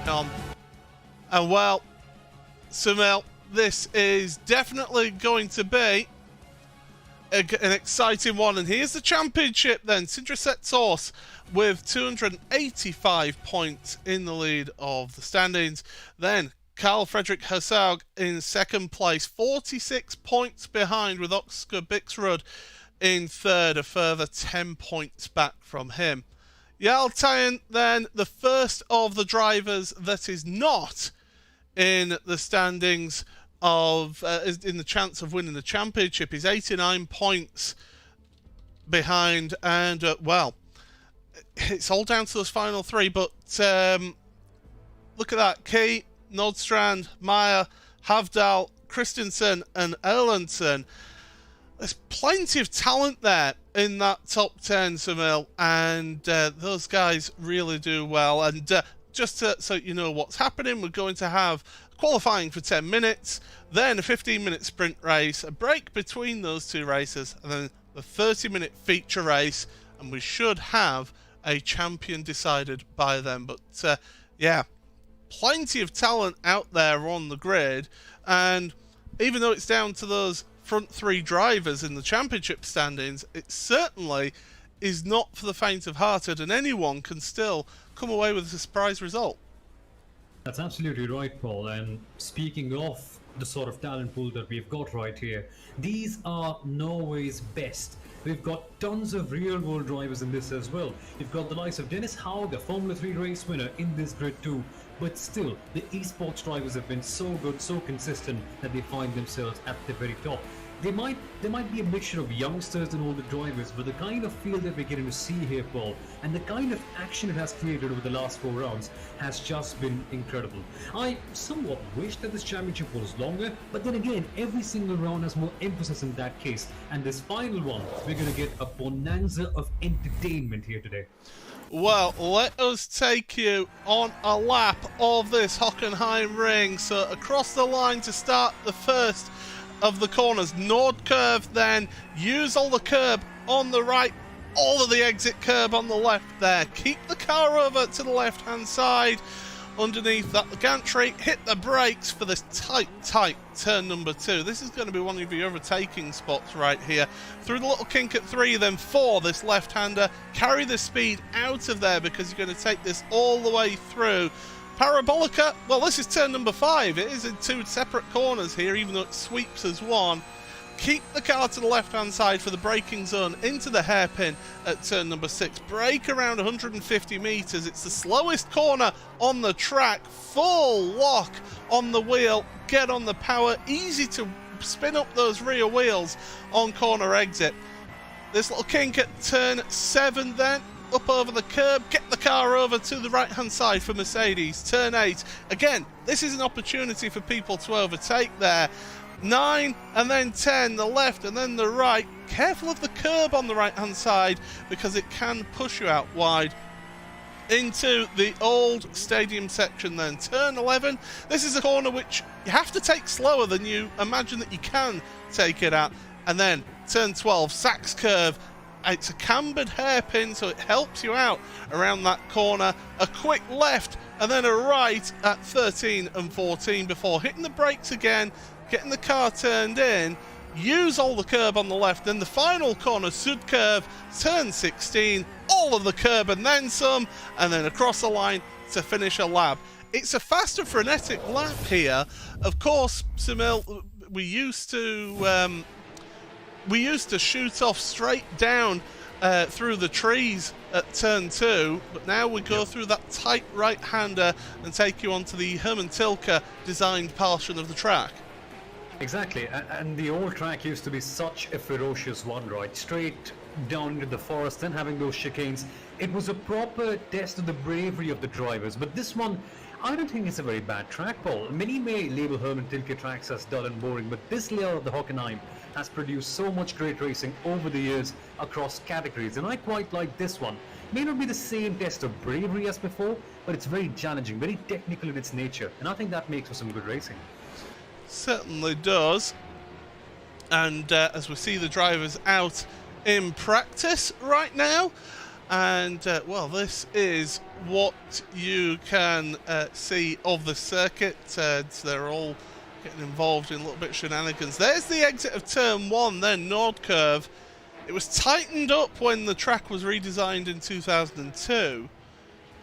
on. And well, Sunil, this is definitely going to be an exciting one. And here's the championship then. Sindre Source with 285 points in the lead of the standings. Then Carl Frederick Herzog in second place, 46 points behind, with Oscar Bixrud in third, a further 10 points back from him. Jarl Tyen, then, the first of the drivers that is not in the standings of in the chance of winning the championship, is 89 points behind, and well, it's all down to those final three. But look at that: Key, Nordstrand, Meyer, Havdal, Christensen, and Erlandson. There's plenty of talent there in that top 10, Sunil, and those guys really do well. And just so you know what's happening, we're going to have qualifying for 10 minutes, then a 15-minute sprint race, a break between those two races, and then the 30-minute feature race, and we should have a champion decided by then. But yeah, plenty of talent out there on the grid, and even though it's down to those front three drivers in the championship standings, it certainly is not for the faint of hearted, and anyone can still come away with a surprise result. That's absolutely right, Paul. And speaking of the sort of talent pool that we've got right here, these are Norway's best. We've got tons of real-world drivers in this as well. You've got the likes of Dennis Haug, a Formula 3 race winner, in this grid too. But still, the esports drivers have been so good, so consistent, that they find themselves at the very top. There might be a mixture of youngsters and older drivers, but the kind of field that we're getting to see here, Paul, and the kind of action it has created over the last 4 rounds has just been incredible. I somewhat wish that this championship was longer, but then again, every single round has more emphasis in that case. And this final one, we're going to get a bonanza of entertainment here today. Well, let us take you on a lap of this Hockenheimring. So across the line to start the first of the corners. Nord curve, then use all the curb on the right, all of the exit curb on the left there. Keep the car over to the left hand side underneath that gantry. Hit the brakes for this tight turn number 2. This is going to be one of your overtaking spots right here. Through the little kink at 3, then 4, this left-hander. Carry the speed out of there because you're going to take this all the way through. Parabolica, well, this is turn number 5. It is in 2 separate corners here, even though it sweeps as one. Keep the car to the left-hand side for the braking zone into the hairpin at turn number 6. Brake around 150 metres. It's the slowest corner on the track. Full lock on the wheel. Get on the power. Easy to spin up those rear wheels on corner exit. This little kink at turn 7 then. Up over the curb, get the car over to the right hand side for Mercedes. Turn 8, again, this is an opportunity for people to overtake there. 9 and then 10, the left and then the right. Careful of the curb on the right hand side because it can push you out wide into the old stadium section. Then turn 11, this is a corner which you have to take slower than you imagine that you can take it at. And then turn 12, Sachs curve. It's a cambered hairpin, so it helps you out around that corner. A quick left and then a right at 13 and 14 before hitting the brakes again, getting the car turned in. Use all the curb on the left. Then the final corner, Sud curve, turn 16, all of the curb and then some, and then across the line to finish a lap. It's a fast and frenetic lap here. Of course, Sunil, we used to shoot off straight down through the trees at turn 2, but now we go through that tight right-hander and take you onto the Hermann Tilke designed portion of the track. Exactly, and the old track used to be such a ferocious one, right? Straight down into the forest, then having those chicanes. It was a proper test of the bravery of the drivers, but this one, I don't think it's a very bad track, Paul. Many may label Hermann Tilke tracks as dull and boring, but this layer of the Hockenheim has produced so much great racing over the years across categories, and I quite like this one. May not be the same test of bravery as before, but it's very challenging, very technical in its nature, and I think that makes for some good racing. Certainly does. And as we see the drivers out in practice right now, And, well, this is what you can see of the circuit. They're all getting involved in a little bit of shenanigans. There's the exit of Turn 1, then Nord Curve. It was tightened up when the track was redesigned in 2002.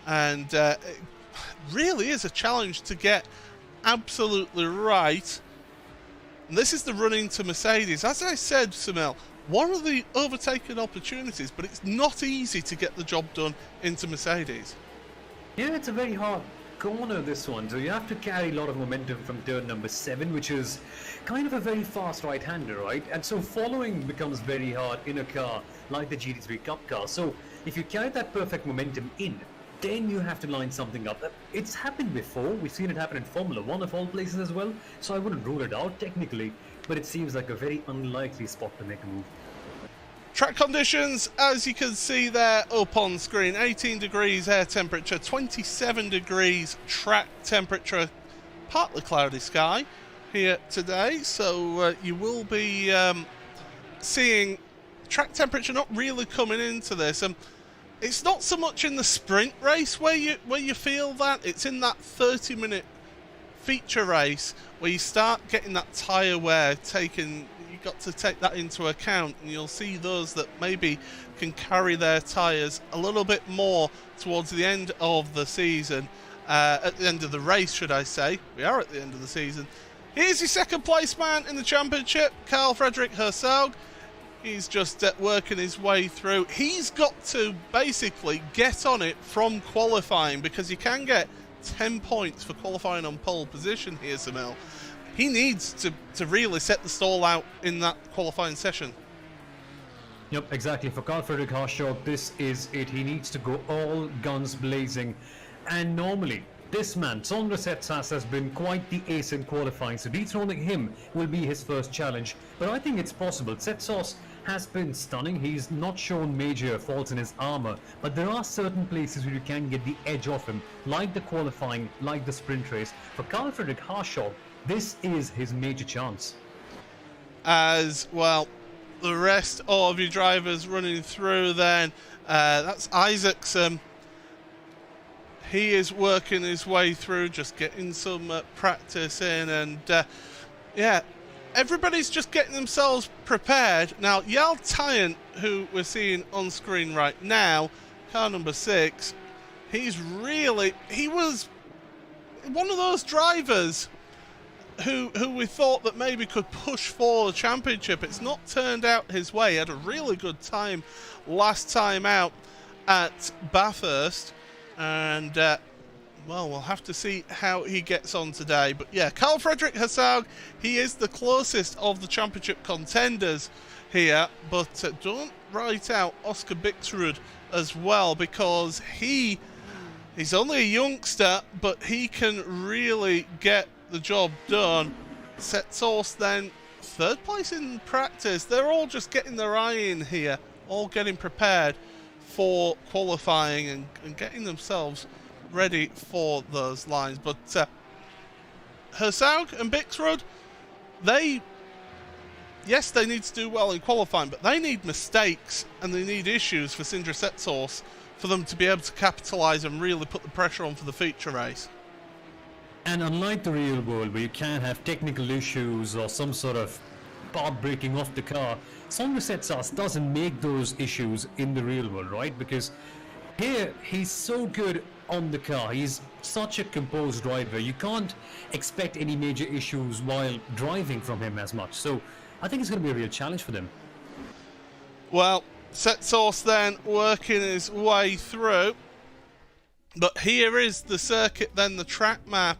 And it really is a challenge to get absolutely right. And this is the run into Mercedes. As I said, Samel, one of the overtaking opportunities, but it's not easy to get the job done into Mercedes. Yeah, it's a very hard corner, this one. So you have to carry a lot of momentum from turn number 7, which is kind of a very fast right-hander, right? And so following becomes very hard in a car like the GT3 Cup car. So if you carry that perfect momentum in, then you have to line something up. It's happened before. We've seen it happen in Formula 1 of all places as well. So I wouldn't rule it out technically, but it seems like a very unlikely spot to make a move. Track conditions, as you can see there up on screen, 18 degrees air temperature, 27 degrees track temperature, partly cloudy sky here today. So you will be seeing track temperature not really coming into this. It's not so much in the sprint race where you feel that. It's in that 30-minute feature race where you start getting that tyre wear taken. You've got to take that into account, and you'll see those that maybe can carry their tyres a little bit more towards the end of the season, at the end of the race, should I say. We are at the end of the season. Here's your second place man in the championship, Carl Frederick Herzog. He's just working his way through. He's got to basically get on it from qualifying, because you can get 10 points for qualifying on pole position here, Samil. He needs to really set the stall out in that qualifying session. Yep, exactly. For Carl Frederick Herzog, this is it. He needs to go all guns blazing. And normally, this man, Sondre Setsas, has been quite the ace in qualifying, so dethroning him will be his first challenge. But I think it's possible. Setsas has been stunning. He's not shown major faults in his armor, but there are certain places where you can get the edge off him, like the qualifying, like the sprint race. For Carl Frederick Herzog, this is his major chance. As well, the rest of your drivers running through then, that's Isaacson. He is working his way through, just getting some practice in, and yeah, everybody's just getting themselves prepared. Now, Yal Tyan, who we're seeing on screen right now, car number 6, he was one of those drivers who we thought that maybe could push for the championship. It's not turned out his way. He had a really good time last time out at Bathurst, and well, we'll have to see how he gets on today. But yeah, Carl Frederick Herzog, he is the closest of the championship contenders here, but don't write out Oscar Bixrud as well, because he's only a youngster, but he can really get the job done. Setsas then, 3rd place in practice. They're all just getting their eye in here, all getting prepared for qualifying and getting themselves ready for those lines. But Herzog and Bixrud, yes, they need to do well in qualifying, but they need mistakes and they need issues for Sindre Setsas for them to be able to capitalise and really put the pressure on for the feature race. And unlike the real world, where you can have technical issues or some sort of part breaking off the car, Sondre Setsas doesn't make those issues in the real world, right? Because here, he's so good on the car. He's such a composed driver. You can't expect any major issues while driving from him as much. So I think it's going to be a real challenge for them. Well, Setsas then working his way through. But here is the circuit then, the track map,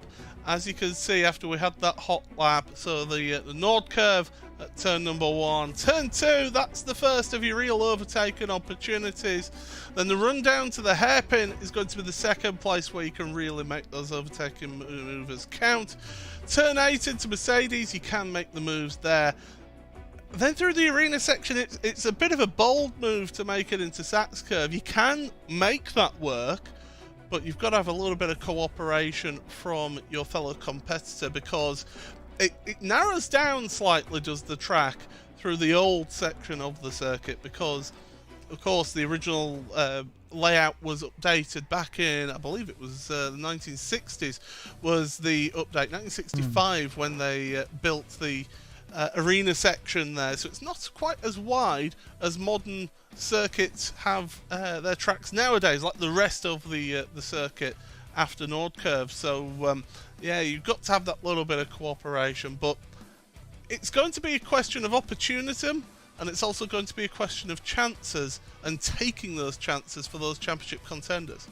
as you can see after we had that hot lap. So the Nord Curve at turn number 1. Turn 2, that's the first of your real overtaking opportunities. Then the run down to the hairpin is going to be the 2nd place where you can really make those overtaking maneuvers count. Turn 8 into Mercedes, you can make the moves there. Then through the arena section, it's a bit of a bold move to make it into Sachs Curve. You can make that work, but you've got to have a little bit of cooperation from your fellow competitor, because it narrows down slightly, does the track, through the old section of the circuit, because of course, the original layout was updated back in, I believe it was the 1960s, was the update, 1965, when they built the arena section there. So it's not quite as wide as modern circuits have their tracks nowadays, like the rest of the circuit after Nordkurve. So yeah, you've got to have that little bit of cooperation, but it's going to be a question of opportunism, and it's also going to be a question of chances and taking those chances for those championship contenders.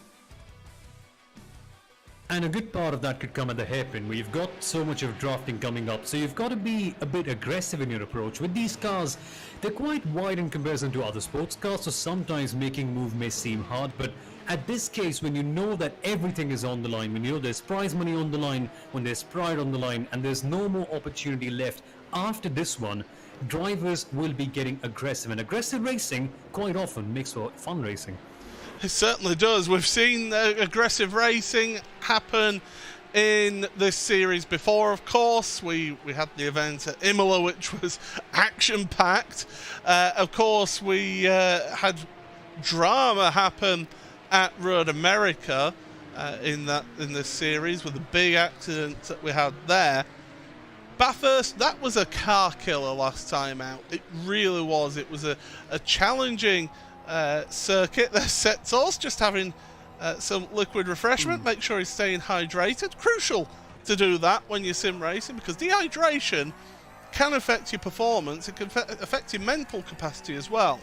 And a good part of that could come at the hairpin, where you've got so much of drafting coming up, so you've got to be a bit aggressive in your approach. With these cars, they're quite wide in comparison to other sports cars, so sometimes making move may seem hard, but at this case, when you know that everything is on the line, when you know there's prize money on the line, when there's pride on the line, and there's no more opportunity left after this one, drivers will be getting aggressive, and aggressive racing quite often makes for fun racing. It certainly does. We've seen aggressive racing happen in this series before, of course. We had the event at Imola, which was action-packed. Of course, we had drama happen at Road America in this series with the big accident that we had there. Bathurst, that was a car killer last time out. It really was. It was a challenging circuit. There's Setsos just having some liquid refreshment. Make sure he's staying hydrated. Crucial to do that when you're sim racing, because dehydration can affect your performance. It can affect your mental capacity as well.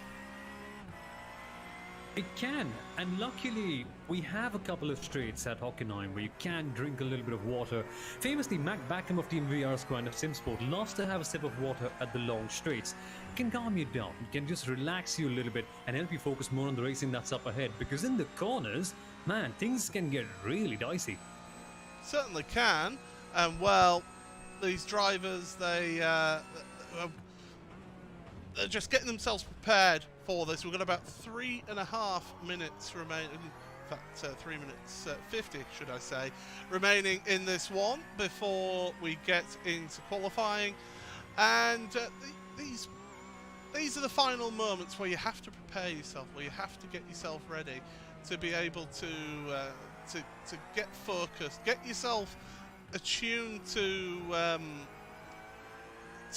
It can, and luckily we have a couple of straights at Hockenheim where you can drink a little bit of water. Famously, Mac Backham of Team VR Squad of SimSport loves to have a sip of water at the long straights. It can calm you down, it can just relax you a little bit and help you focus more on the racing that's up ahead, because in the corners, man, things can get really dicey. Certainly can, and well, these drivers, they're just getting themselves prepared for this. We've got about 3.5 minutes remaining. In fact, 3 minutes 50, should I say, remaining in this one before we get into qualifying. And these are the final moments where you have to prepare yourself, where you have to get yourself ready to be able to get focused, get yourself attuned to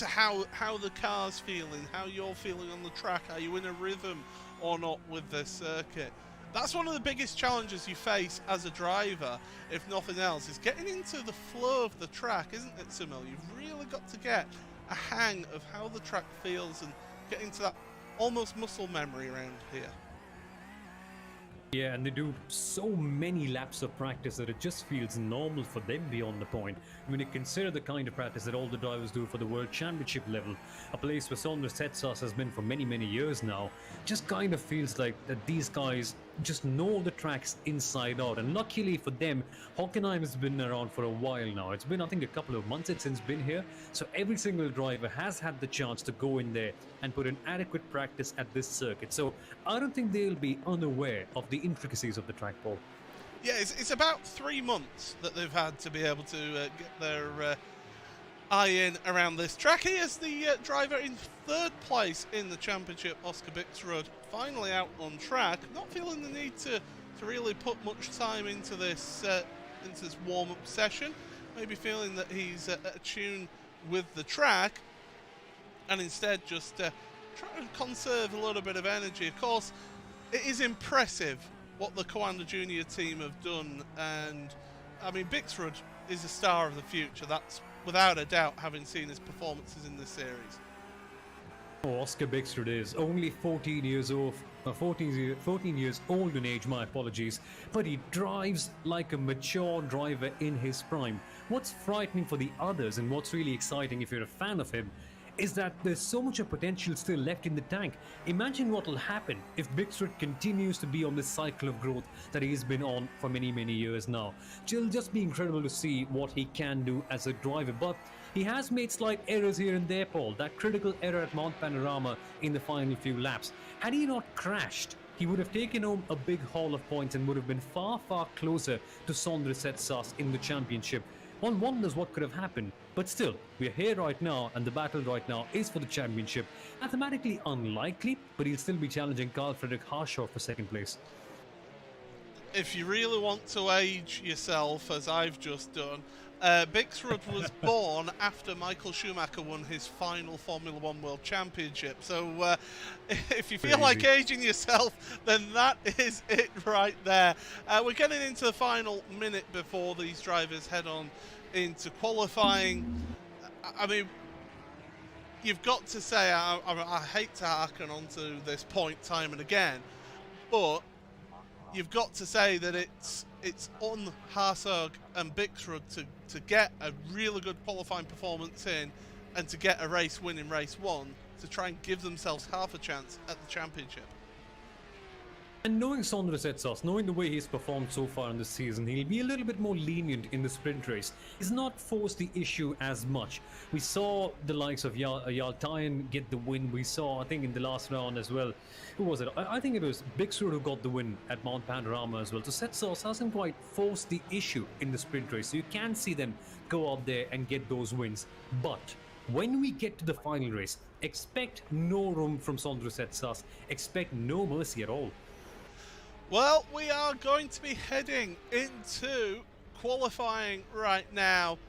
how the car's feeling, how you're feeling on the track. Are you in a rhythm or not with this circuit? That's one of the biggest challenges you face as a driver, if nothing else, is getting into the flow of the track, isn't it, Simil? You've really got to get a hang of how the track feels and get into that almost muscle memory around here. Yeah, and they do so many laps of practice that it just feels normal for them beyond the point. When you consider the kind of practice that all the drivers do for the World Championship level, a place where Sondre Setsas has been for many, many years now, just kind of feels like that these guys just know the tracks inside out. And luckily for them, Hockenheim has been around for a while now. It's been, I think, a couple of months since it's been here. So every single driver has had the chance to go in there and put in adequate practice at this circuit. So I don't think they'll be unaware of the intricacies of the track, Paul. Yeah, it's about 3 months that they've had to be able to get their eye in around this track. Here's the driver in 3rd place in the championship, Oscar Bixrud, finally out on track. Not feeling the need to really put much time into this warm-up session. Maybe feeling that he's attuned with the track, and instead just try to conserve a little bit of energy. Of course, it is impressive what the Coanda Junior team have done, and I mean, Bixrud is a star of the future. That's without a doubt, having seen his performances in this series. Oh, Oscar Bixrud is only 14 years old. 14 years old in age, my apologies, but he drives like a mature driver in his prime. What's frightening for the others, and what's really exciting if you're a fan of him, is that there's so much of potential still left in the tank. Imagine what will happen if Bixrud continues to be on this cycle of growth that he's been on for many, many years now. It'll just be incredible to see what he can do as a driver, but he has made slight errors here and there, Paul. That critical error at Mount Panorama in the final few laps. Had he not crashed, he would have taken home a big haul of points and would have been far, far closer to Sondre Setsas in the championship. One wonders what could have happened. But still, we're here right now, and the battle right now is for the championship. Mathematically unlikely, but he'll still be challenging Carl Friedrich Harshaw for second place. If you really want to age yourself, as I've just done, Bixrud was born after Michael Schumacher won his final Formula One World Championship. So if you feel like aging yourself, then that is it right there. We're getting into the final minute before these drivers head on into qualifying. I mean, you've got to say, I hate to harken onto this point time and again, but you've got to say that it's on Harsog and Bixrud to get a really good qualifying performance in and to get a race win in race 1 to try and give themselves half a chance at the championship. And knowing Sondre Setsos, knowing the way he's performed so far in this season, he'll be a little bit more lenient in the sprint race. He's not forced the issue as much. We saw the likes of Jarl Tyen get the win. We saw, I think, in the last round as well. Who was it? I think it was Bixrud who got the win at Mount Panorama as well. So Setsos hasn't quite forced the issue in the sprint race. So you can see them go out there and get those wins. But when we get to the final race, expect no room from Sondre Setsos. Expect no mercy at all. Well, we are going to be heading into qualifying right now,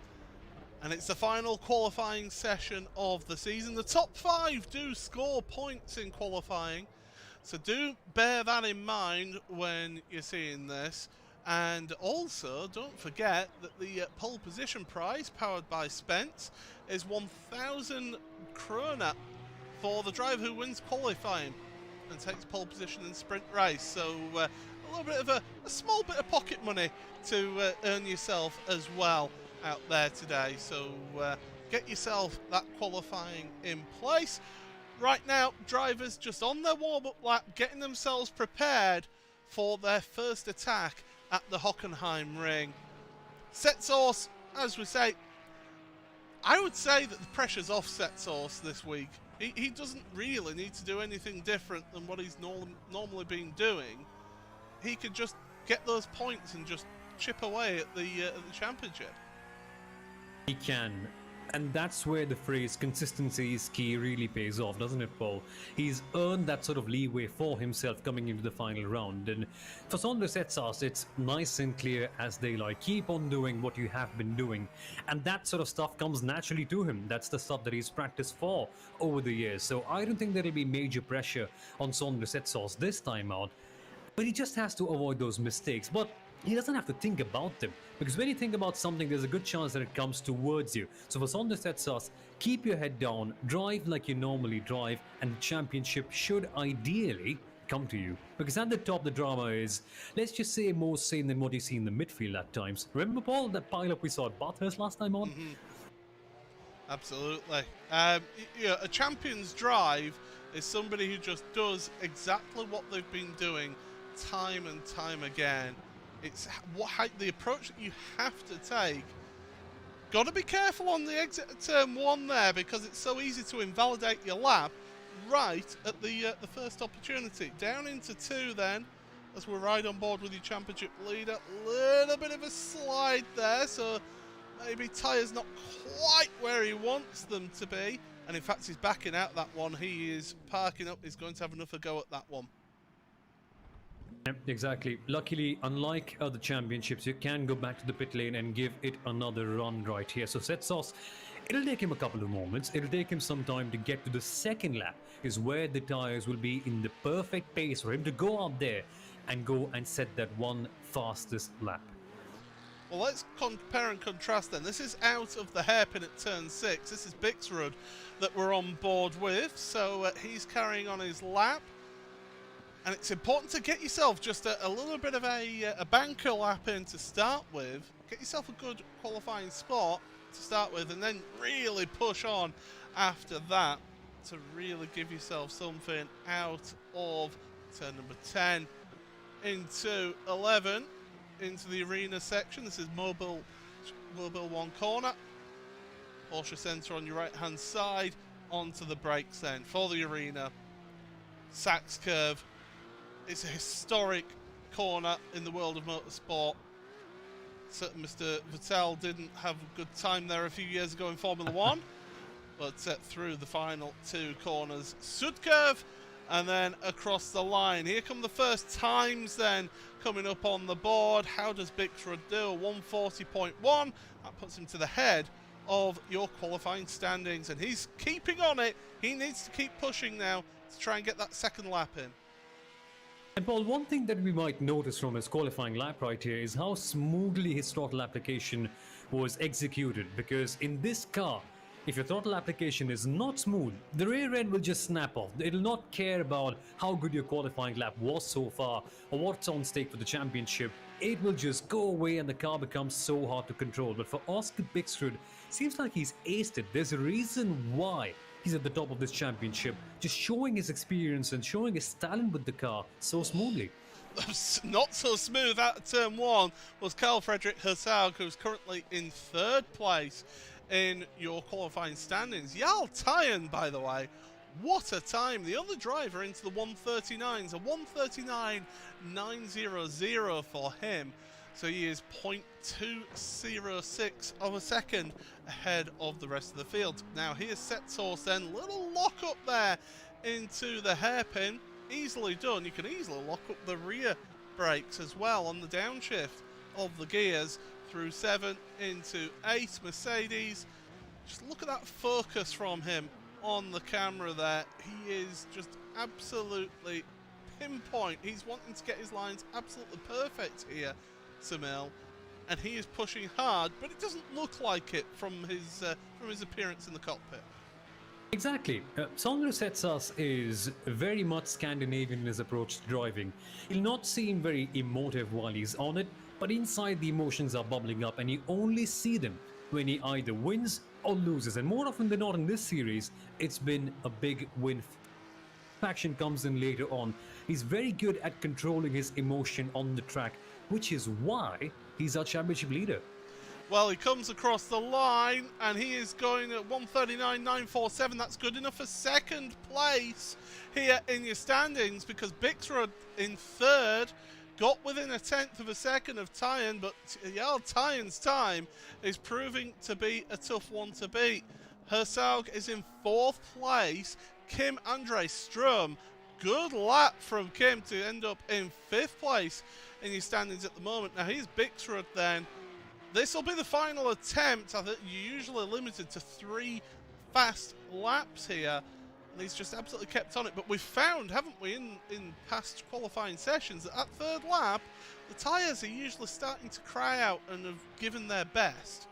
and it's the final qualifying session of the season. The top 5 do score points in qualifying, so do bear that in mind when you're seeing this. And also, don't forget that the pole position prize, powered by Spence, is 1,000 krona for the driver who wins qualifying and takes pole position in sprint race. So a little bit of a small bit of pocket money to earn yourself as well out there today. So get yourself that qualifying in place. Right now, drivers just on their warm-up lap, getting themselves prepared for their first attack at the Hockenheimring. Setsos, as we say, I would say that the pressure's off Setsos this week. He doesn't really need to do anything different than what he's normally been doing. He could just get those points and just chip away at the championship. He can. And that's where the phrase consistency is key really pays off, doesn't it, Paul? He's earned that sort of leeway for himself coming into the final round. And for Sondre Setsos, it's nice and clear as daylight. Keep on doing what you have been doing. And that sort of stuff comes naturally to him. That's the stuff that he's practiced for over the years. So I don't think there'll be major pressure on Sondre Setsos this time out. But he just has to avoid those mistakes. But he doesn't have to think about them, because when you think about something, there's a good chance that it comes towards you. So for Sondre Setsos, keep your head down, drive like you normally drive, and the championship should ideally come to you. Because at the top, the drama is, let's just say, more sane than what you see in the midfield at times. Remember, Paul, that pile-up we saw at Bathurst last time on? Mm-hmm. Absolutely. A champion's drive is somebody who just does exactly what they've been doing time and time again. It's the approach that you have to take. Got to be careful on the exit of turn 1 there, because it's so easy to invalidate your lap right at the first opportunity. Down into 2 then, as we ride on board with your championship leader. Little bit of a slide there, so maybe tyres not quite where he wants them to be. And in fact, he's backing out that one. He is parking up. He's going to have another go at that one. Yep, exactly. Luckily, unlike other championships, you can go back to the pit lane and give it another run right here. So Setsos, it'll take him a couple of moments. It'll take him some time to get to the second lap, is where the tyres will be in the perfect pace for him to go out there and go and set that one fastest lap. Well, let's compare and contrast then. This is out of the hairpin at turn 6. This is Bixrud that we're on board with. So he's carrying on his lap. And it's important to get yourself just a little bit of a banker lap in to start with. Get yourself a good qualifying spot to start with, and then really push on after that to really give yourself something out of turn number 10 into 11 into the arena section. This is Mobile 1 corner. Porsche Centre on your right hand side, onto the brakes then for the arena. Sachs curve. It's a historic corner in the world of motorsport. So Mr. Vettel didn't have a good time there a few years ago in Formula 1, but through the final 2 corners, Sudkerv, and then across the line. Here come the first times then coming up on the board. How does Bixrud do? 140.1. That puts him to the head of your qualifying standings, and he's keeping on it. He needs to keep pushing now to try and get that second lap in. And Paul, one thing that we might notice from his qualifying lap right here is how smoothly his throttle application was executed, because in this car, if your throttle application is not smooth, the rear end will just snap off. It'll not care about how good your qualifying lap was so far or what's on stake for the championship. It will just go away and the car becomes so hard to control. But for Oscar Bixrud, seems like he's aced it. There's a reason why he's at the top of this championship, just showing his experience and showing his talent with the car so smoothly. Not so smooth at turn 1 was Carl Frederick Hersaug, who's currently in 3rd place in your qualifying standings. Jarl Tyen, by the way, what a time. The other driver into the 139s, a 139.900 for him. So he is 0.206 of a second ahead of the rest of the field. Now here's Setsource then, little lock up there into the hairpin. Easily done. You can easily lock up the rear brakes as well on the downshift of the gears through 7 into 8. Mercedes, just look at that focus from him on the camera there. He is just absolutely pinpoint. He's wanting to get his lines absolutely perfect here, Samil, and he is pushing hard, but it doesn't look like it from his appearance in the cockpit. Exactly. Sondre Setsas is very much Scandinavian in his approach to driving. He'll not seem very emotive while he's on it, but inside the emotions are bubbling up and you only see them when he either wins or loses. And more often than not in this series, it's been a big win. Action comes in later on. He's very good at controlling his emotion on the track, which is why he's our championship leader. Well, he comes across the line and he is going at 139.947. That's good enough for 2nd place here in your standings, because Bixrud in 3rd got within 1/10 of a second of Tyen, but Jarl Tyen's time is proving to be a tough one to beat. Hersaug is in 4th place. Kim Andre Strum, good lap from Kim to end up in 5th place in your standings at the moment. Now here's Bixrud then. This will be the final attempt. I think you're usually limited to 3 fast laps here, and he's just absolutely kept on it. But we've found, haven't we, in past qualifying sessions, that at 3rd lap, the tyres are usually starting to cry out and have given their best.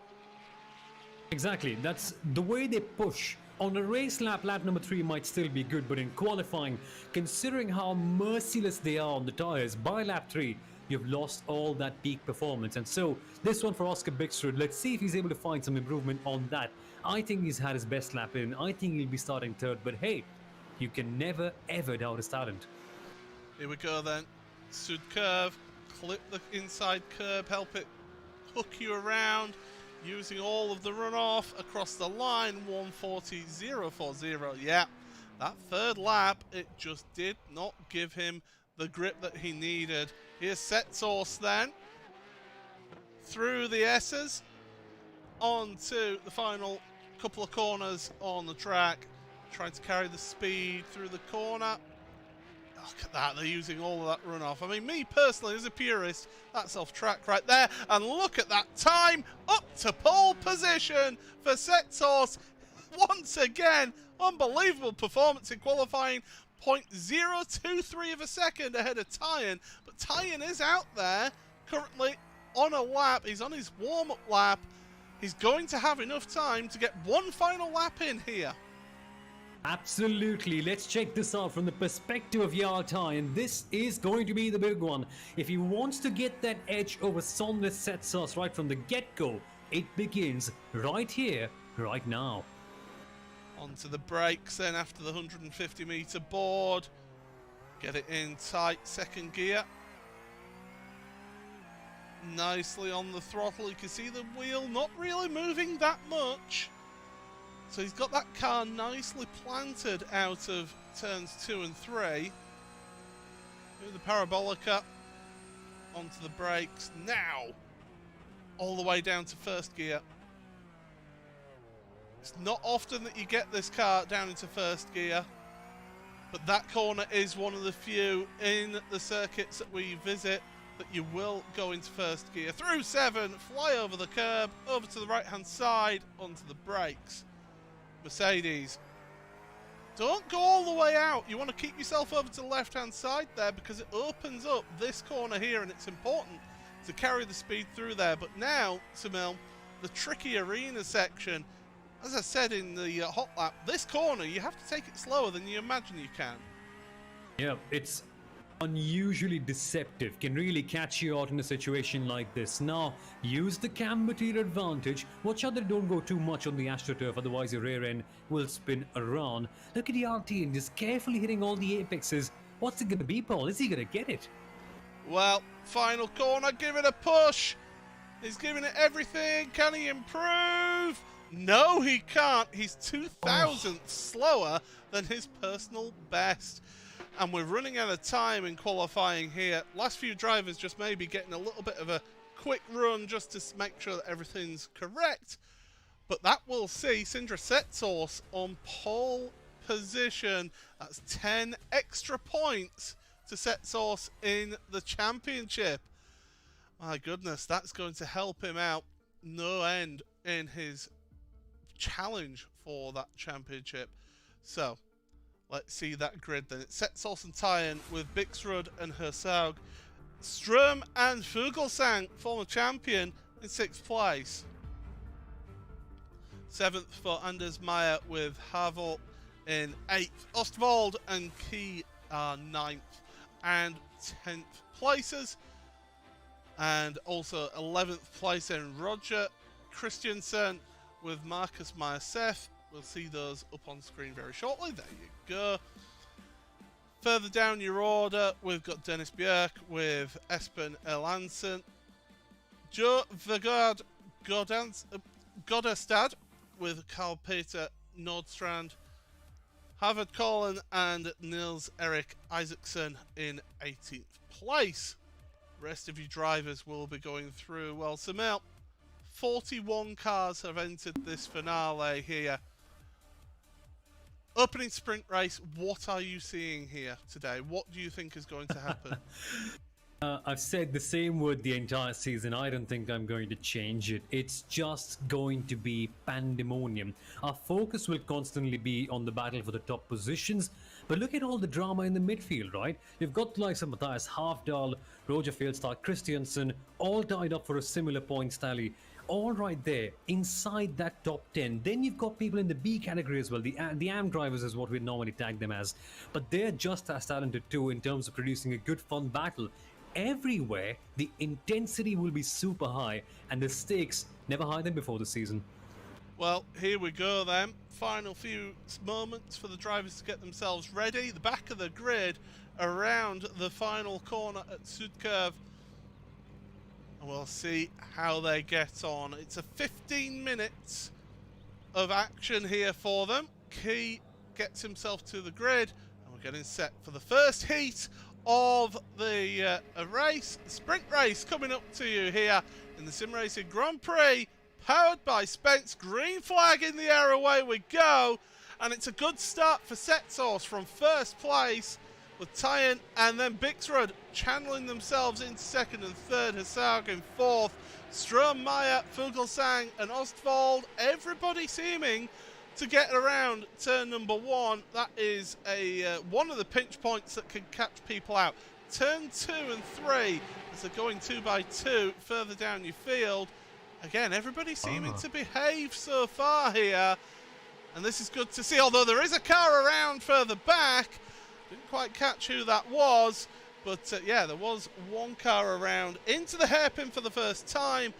Exactly. That's the way they push. On a race lap, lap number 3 might still be good, but in qualifying, considering how merciless they are on the tyres, by lap 3, you've lost all that peak performance. And so this one for Oscar Bixrud, let's see if he's able to find some improvement on that. I think he's had his best lap in. I think he'll be starting 3rd, but hey, you can never ever doubt his talent. Here we go then. Sud curve, clip the inside curb, help it hook you around, using all of the runoff across the line. 140.040. Yeah, that 3rd lap, it just did not give him the grip that he needed. Here's Setsource then, through the S's, on to the final couple of corners on the track, trying to carry the speed through the corner. Look at that, they're using all of that runoff. I mean, me personally, as a purist, that's off track right there. And look at that time, up to pole position for Setsource. Once again, unbelievable performance in qualifying. 0.023 of a second ahead of Tyen, but Tyen is out there currently on a lap. He's on his warm-up lap. He's going to have enough time to get one final lap in here. Absolutely. Let's check this out from the perspective of Jarl Tyen. This is going to be the big one. If he wants to get that edge over Sondre Setsas right from the get-go, it begins right here, right now. Onto the brakes then after the 150 metre board. Get it in tight, 2nd gear. Nicely on the throttle. You can see the wheel not really moving that much. So he's got that car nicely planted out of turns 2 and 3. Through the parabolica. Onto the brakes now. all the way down to first gear. It's not often that you get this car down into first gear, but that corner is one of the few in the circuits that we visit that you will go into first gear. Through 7, fly over the curb, over to the right hand side, onto the brakes. Mercedes, don't go all the way out. You want to keep yourself over to the left hand side there because it opens up this corner here, and it's important to carry the speed through there. But now, Samil, the tricky arena section, as I said in the hot lap, this corner, you have to take it slower than you imagine you can. Yeah, it's unusually deceptive, can really catch you out in a situation like this. Now, use the camber to your advantage. Watch out that don't go too much on the AstroTurf, otherwise your rear end will spin around. Look at the RT and just carefully hitting all the apexes. What's it going to be, Paul? Is he going to get it? Well, final corner, give it a push. He's giving it everything. Can he improve? No, he can't. He's 2,000 slower than his personal best. And we're running out of time in qualifying here. Last few drivers just maybe getting a little bit of a quick run just to make sure that everything's correct. But that we'll see. Sindra Setsource on pole position. That's 10 extra points to Setsource in the championship. My goodness, that's going to help him out no end in his challenge for that championship. So let's see that grid then. It's Setsource and Tyen with Bixrud and Hersaug. Strum and Fugelsang, former champion, in 6th place. 7th for Anders Meyer with Havel in 8th. Ostwald and Key are 9th and 10th places. And also 11th place in Roger Christiansen with Marcus Meyer-Seth. We'll see those up on screen very shortly. There you go. Further down your order, we've got Dennis Bjerk with Espen Erlandsen. Joe Vegard Godestad with Carl-Peter Nordstrand. Harvard Collin and Nils-Erik Isaacson in 18th place. The rest of you drivers will be going through. Well, Samil, 41 cars have entered this finale here. Opening sprint race, what are you seeing here today? What do you think is going to happen? I've said the same word the entire season. I don't think I'm going to change it. It's just going to be pandemonium. Our focus will constantly be on the battle for the top positions. But look at all the drama in the midfield, right? You've got the likes of Matthias Hafdahl, Roger Fieldstad, Christiansen, all tied up for a similar points tally. All right there, inside that top 10. Then you've got people in the B category as well. The AM drivers is what we normally tag them as. But they're just as talented too in terms of producing a good fun battle. Everywhere, the intensity will be super high and the stakes never higher than before the season. Well, here we go then. Final few moments for the drivers to get themselves ready. The back of the grid around the final corner at Sudkurve. And we'll see how they get on. It's a 15 minutes of action here for them. Key gets himself to the grid and we're getting set for the first heat of the race, sprint race coming up to you here in the SimRacing Grand Prix, powered by Spence. Green flag in the air, away we go, and it's a good start for Setsource from first place with Tyen and then Bixrud channeling themselves into second and third, Hersaug in fourth, Strom, Meyer, Fugelsang and Ostwald, everybody seeming to get around turn number 1. That is one of the pinch points that can catch people out. Turn 2 and 3 as they're going 2 by 2 further down your field. Again, everybody seeming to behave so far here, and this is good to see, although there is a car around further back. Didn't quite catch who that was, but yeah, there was one car around into the hairpin for the first time.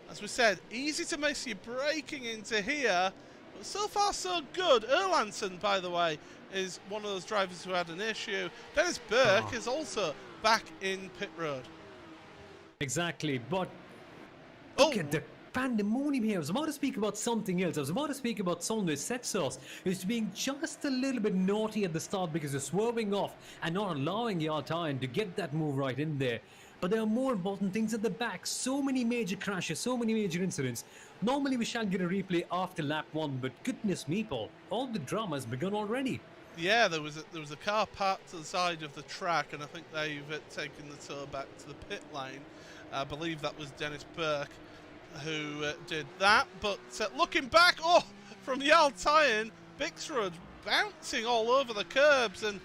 As we said, easy to miss you braking into here. But so far, so good. Erlandsen, by the way, is one of those drivers who had an issue. Dennis Burke is also back in pit road. Exactly, but look at the pandemonium here. I was about to speak about something else. I was about to speak about Sondre Setsource, who's being just a little bit naughty at the start because you're swerving off and not allowing your Tyen to get that move right in there. But there are more important things at the back. So many major crashes, so many major incidents. Normally we shall get a replay after lap 1, but goodness me, Paul, all the drama has begun already. Yeah, there was a car parked to the side of the track, and I think they've taken the tow back to the pit lane. I believe that was Dennis Burke who did that. But looking back, from Jarl Tyen, Bixrud bouncing all over the curbs and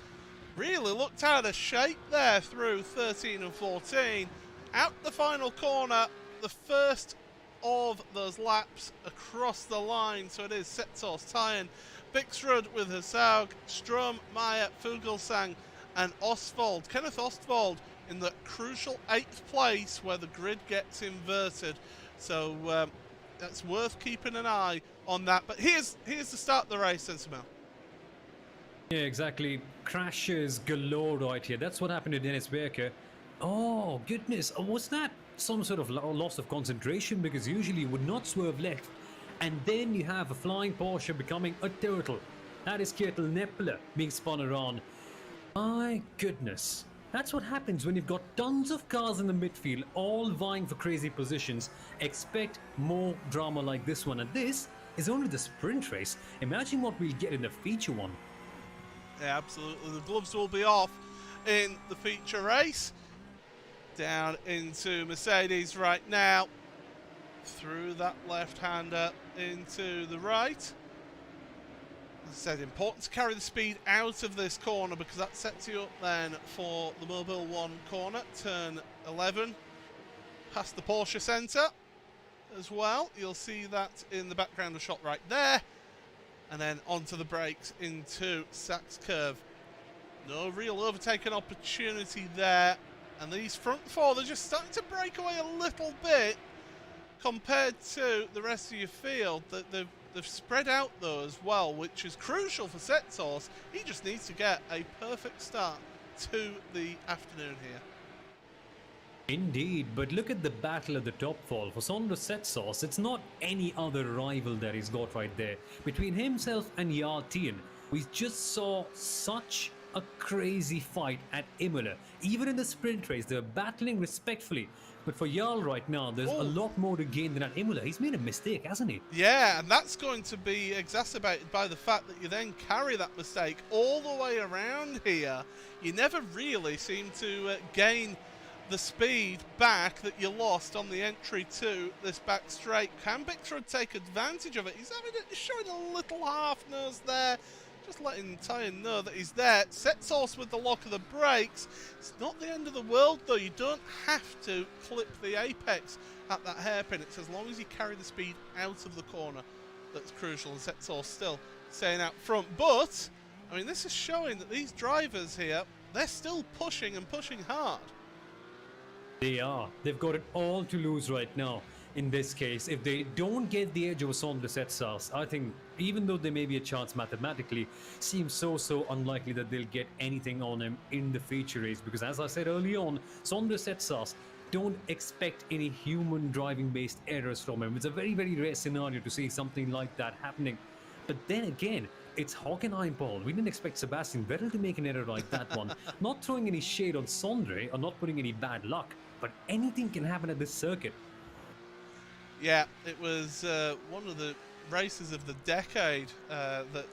really looked out of shape there through 13 and 14. Out the final corner, the first of those laps across the line. So it is Setsos, Tyen, Bixrud with Hasaug, Strum, Meyer, Fugelsang and Ostwald. Kenneth Ostwald in the crucial 8th place where the grid gets inverted. So that's worth keeping an eye on that. But here's the start of the race, Sensimel. Yeah, exactly. Crashes galore right here. That's what happened to Dennis Baker. Oh, goodness. Was that some sort of loss of concentration? Because usually you would not swerve left. And then you have a flying Porsche becoming a turtle. That is Kjetil Neppele being spun around. My goodness. That's what happens when you've got tons of cars in the midfield all vying for crazy positions. Expect more drama like this one. And this is only the sprint race. Imagine what we'll get in the feature one. Yeah, absolutely. The gloves will be off in the feature race. Down into Mercedes right now. Through that left-hander into the right. As I said, important to carry the speed out of this corner because that sets you up then for the Mobile 1 corner. Turn 11. Past the Porsche Centre as well. You'll see that in the background of shot right there. And then onto the brakes into Sachs Curve. No real overtaking opportunity there. And these front four, they're just starting to break away a little bit compared to the rest of your field. They've spread out though as well, which is crucial for Setsos. He just needs to get a perfect start to the afternoon here. Indeed, but look at the battle at the top fall. For Sondre Setsos, it's not any other rival that he's got right there. Between himself and Jarl Tyen, we just saw such a crazy fight at Imola. Even in the sprint race, they're battling respectfully. But for Jarl right now, there's a lot more to gain than at Imola. He's made a mistake, hasn't he? Yeah, and that's going to be exacerbated by the fact that you then carry that mistake all the way around here. You never really seem to gain the speed back that you lost on the entry to this back straight. Can Bixrud take advantage of it? He's showing a little half nose there, just letting Tyen know that he's there. Setsos with the lock of the brakes. It's not the end of the world though. You don't have to clip the apex at that hairpin. It's as long as you carry the speed out of the corner that's crucial, and Setsos still staying out front. But I mean, this is showing that these drivers here, they're still pushing and pushing hard. They are. They've got it all to lose right now. In this case, if they don't get the edge over Sondre Setsos, I think even though there may be a chance mathematically, seems so unlikely that they'll get anything on him in the feature race. Because as I said early on, Sondre Setsos, don't expect any human driving based errors from him. It's a very rare scenario to see something like that happening. But then again, it's Hockenheim, Paul. We didn't expect Sebastian Vettel to make an error like that one. Not throwing any shade on Sondre or not putting any bad luck, but anything can happen at this circuit. Yeah, it was one of the races of the decade that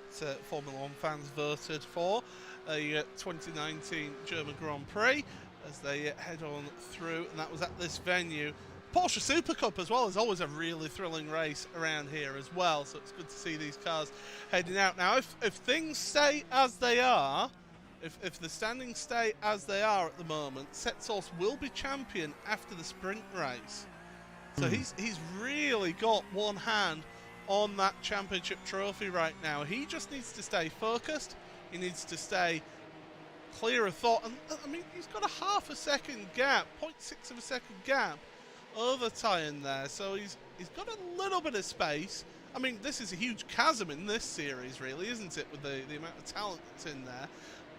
Formula 1 fans voted for, a 2019 German Grand Prix, as they head on through, and that was at this venue. Porsche Super Cup as well is always a really thrilling race around here as well, so it's good to see these cars heading out. Now, if things stay as they are, if the standings stay as they are at the moment, Setsos will be champion after the sprint race. So he's really got one hand on that championship trophy right now. He just needs to stay focused. He needs to stay clear of thought. And I mean, he's got a half a second gap, 0.6 of a second gap over Tyen there. So he's got a little bit of space. I mean, this is a huge chasm in this series, really, isn't it, with the amount of talent that's in there.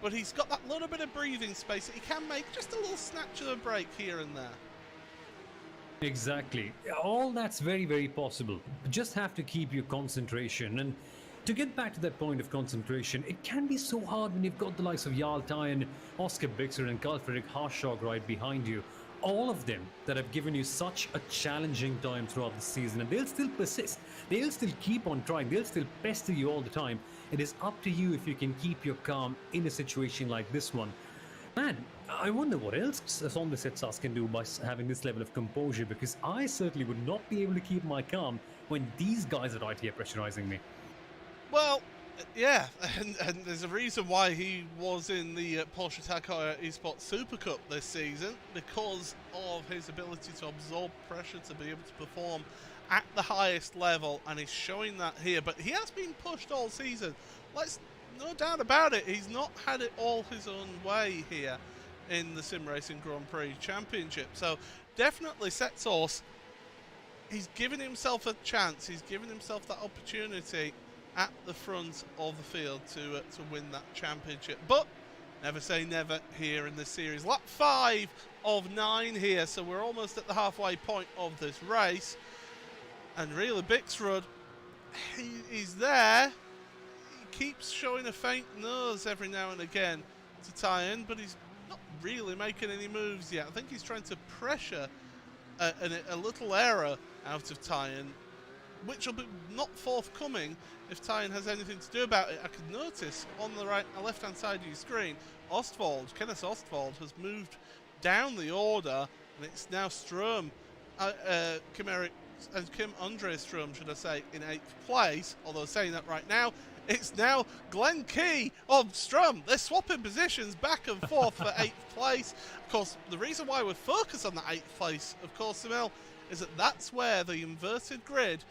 But he's got that little bit of breathing space that he can make just a little snatch of a break here and there. Exactly. All that's very possible. Just have to keep your concentration. And to get back to that point of concentration, it can be so hard when you've got the likes of Jarl Tyen, Oscar Bixer and Carl Fredrik Harshog right behind you. all of them that have given you such a challenging time throughout the season, and they'll still persist. They'll still keep on trying. They'll still pester you all the time. It is up to you if you can keep your calm in a situation like this one. Man, I wonder what else Sondersettsas can do by having this level of composure, because I certainly would not be able to keep my calm when these guys are right here pressurizing me. Well, yeah, and there's a reason why he was in the Porsche Tag Heuer Esports Super Cup this season, because of his ability to absorb pressure, to be able to perform at the highest level, and he's showing that here. But he has been pushed all season. No doubt about it, he's not had it all his own way here in the SimRacing Grand Prix Championship. So definitely Setsos, he's given himself a chance, he's given himself that opportunity at the front of the field to win that championship. But never say never here in this series. Lap 5 of 9 here, so we're almost at the halfway point of this race. And really, Bixrud, he's there. Keeps showing a faint nose every now and again to tie in, but he's not really making any moves yet. I think he's trying to pressure a little error out of Tyen, which will be not forthcoming if Tyen has anything to do about it. I could notice on the left-hand side of your screen, Kenneth Ostwald has moved down the order, and it's now Strom, Kim Andre Strom, should I say, in 8th place, although saying that right now, it's now Glenn Key of Strom. They're swapping positions back and forth for 8th place. Of course, the reason why we're focused on the 8th place, of course, Emil, is that that's where the inverted grid,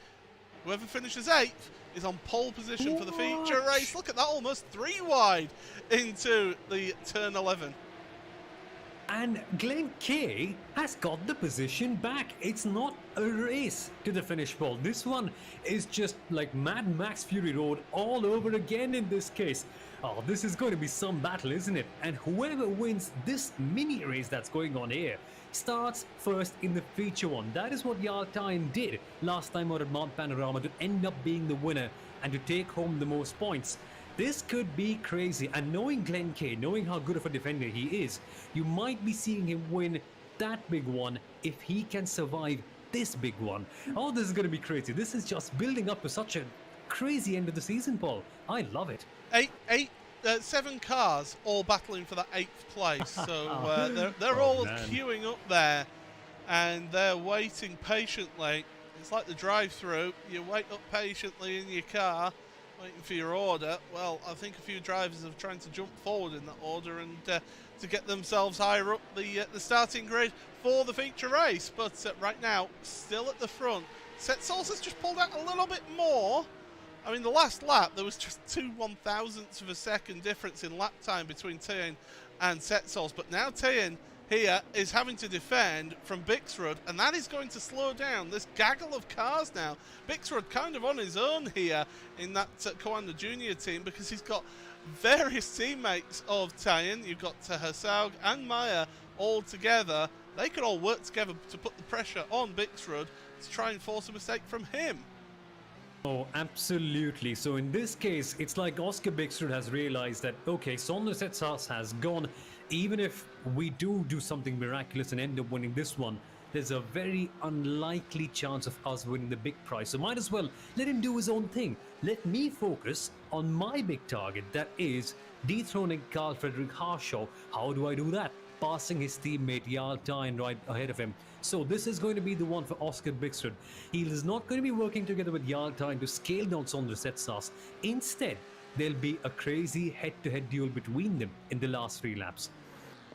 whoever finishes 8th is on pole position for the feature race. Look at that, almost 3 wide into the turn 11. And Glenn Kay has got the position back. It's not a race to the finish pole. This one is just like Mad Max Fury Road all over again in this case. Oh, this is going to be some battle, isn't it? And whoever wins this mini race that's going on here starts first in the feature one. That is what Jarl Tyen did last time out at Mount Panorama to end up being the winner and to take home the most points. This could be crazy, and knowing Glenn Kay, knowing how good of a defender he is, you might be seeing him win that big one if he can survive this big one. Oh, this is going to be crazy. This is just building up to such a crazy end of the season, Paul. I love it. 7 cars all battling for that 8th place, so they're all queuing up there, and they're waiting patiently. It's like the drive-through. You wait up patiently in your car, waiting for your order. Well, I think a few drivers are trying to jump forward in that order and to get themselves higher up the starting grid for the feature race. But right now, still at the front. Setsos has just pulled out a little bit more. I mean, the last lap, there was just 2 1/1000ths of a second difference in lap time between Tyen and Setsos. But now Tyen here is having to defend from Bixrud, and that is going to slow down this gaggle of cars now. Bixrud kind of on his own here in that Coanda Junior team, because he's got various teammates of Tyen. You've got Hersaug and Maya all together. They could all work together to put the pressure on Bixrud to try and force a mistake from him. Oh, absolutely. So in this case, it's like Oscar Bixrud has realized that, okay, Sondersettsas has gone. Even if we do something miraculous and end up winning this one, there's a very unlikely chance of us winning the big prize. So might as well let him do his own thing. Let me focus on my big target, that is dethroning Carl Frederick Harshaw. How do I do that? Passing his teammate Jarl Tyen right ahead of him. So this is going to be the one for Oscar Bixrud. He is not going to be working together with Jarl Tyen to scale down Sondersettsas. Instead, there'll be a crazy head-to-head duel between them in the last 3 laps.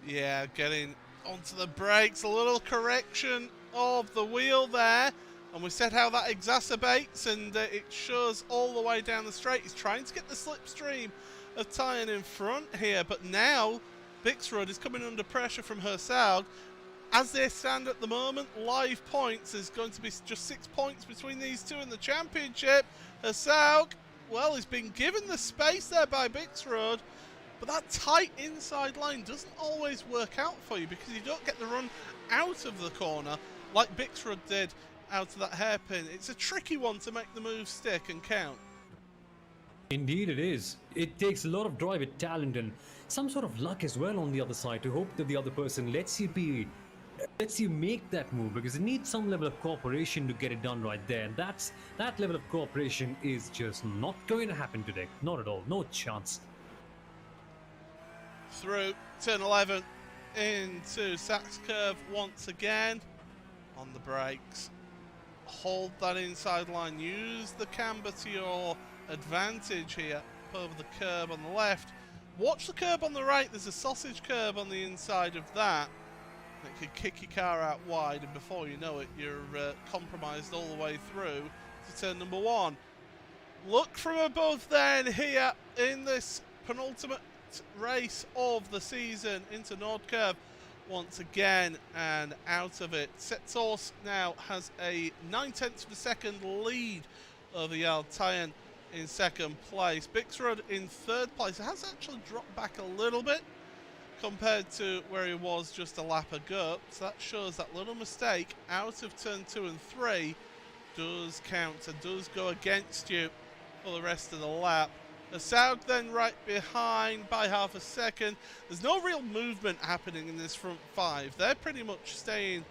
Yeah, getting onto the brakes, a little correction of the wheel there, and we said how that exacerbates, and it shows all the way down the straight. He's trying to get the slipstream of Tyen in front here, but now Bixrud is coming under pressure from Hersaug. As they stand at the moment, live points is going to be just 6 points between these two in the championship. Hersaug, well, he's been given the space there by Bixrud, but that tight inside line doesn't always work out for you, because you don't get the run out of the corner like Bixrud did out of that hairpin. It's a tricky one to make the move stick and count. Indeed it is. It takes a lot of driver talent and some sort of luck as well on the other side to hope that the other person lets you be lets you make that move, because it needs some level of cooperation to get it done right there. And that level of cooperation is just not going to happen today. Not at all. No chance. Through turn 11 into Sachs curve once again on the brakes. Hold that inside line. Use the camber to your advantage here. Up over the curb on the left. Watch the curb on the right. There's a sausage curb on the inside of that. It could kick your car out wide, and before you know it, you're compromised all the way through to turn number 1. Look from above then here in this penultimate race of the season into Nord Curve once again, and out of it. Setsos now has a 9/10 of a second lead over Yaltayan in second place. Bixrud in third place. It has actually dropped back a little bit compared to where he was just a lap ago, so that shows that little mistake out of turn 2 and 3 does count and does go against you for the rest of the lap. Assaud then right behind by half a second. There's no real movement happening in this front 5. They're pretty much staying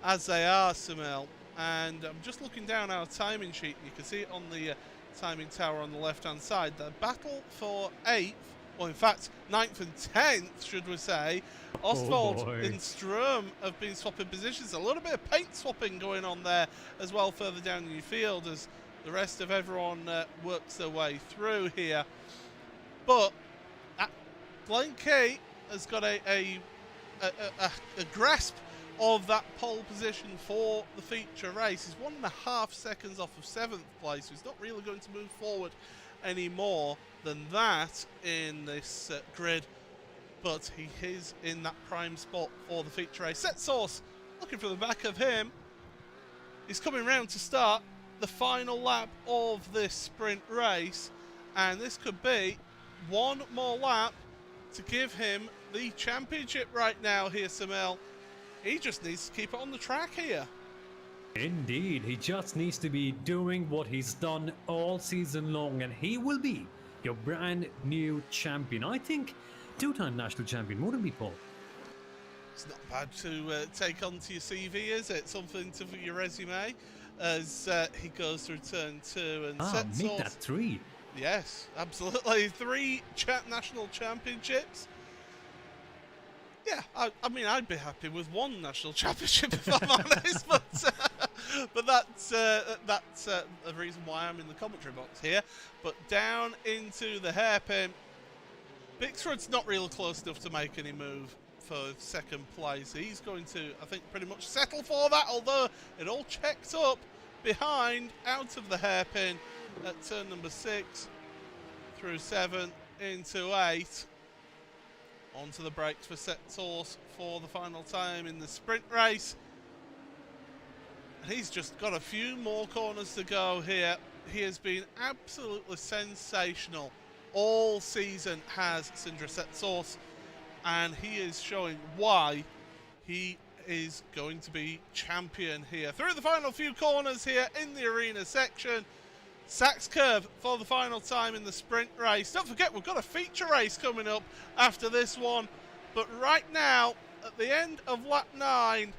as they are, Samel. And I'm just looking down our timing sheet, and you can see it on the timing tower on the left-hand side. The battle for 8th, or in fact 9th and 10th, should we say. Ostwald and Strum have been swapping positions. A little bit of paint swapping going on there as well further down in your field as the rest of everyone works their way through here. But Glenn Key has got a grasp of that pole position for the feature race. He's 1.5 seconds off of 7th place. He's not really going to move forward any more than that in this grid, but he is in that prime spot for the feature race. Set Source looking for the back of him. He's coming round to start the final lap of this sprint race, and this could be one more lap to give him the championship right now here, Samel. He just needs to keep it on the track here. Indeed, he just needs to be doing what he's done all season long, and he will be your brand new champion. I think 2-time national champion, wouldn't it be, Paul? It's not bad to take onto your CV, is it? Something for your resume as he goes through turn 2 and make that 3. Yes, absolutely. 3 national championships. Yeah, I mean, I'd be happy with 1 national championship if I'm honest, but that's the reason why I'm in the commentary box here. But down into the hairpin. Bixrud's not really close enough to make any move for second place. He's going to, I think, pretty much settle for that, although it all checked up behind out of the hairpin at turn number 6 through 7 into 8. Onto the brakes for Set Source for the final time in the sprint race. He's just got a few more corners to go here. He has been absolutely sensational all season, has Sindra Set Source, and he is showing why he is going to be champion here. Through the final few corners here in the arena section. Sachs curve for the final time in the sprint race. Don't forget, we've got a feature race coming up after this one. But right now, at the end of lap 9,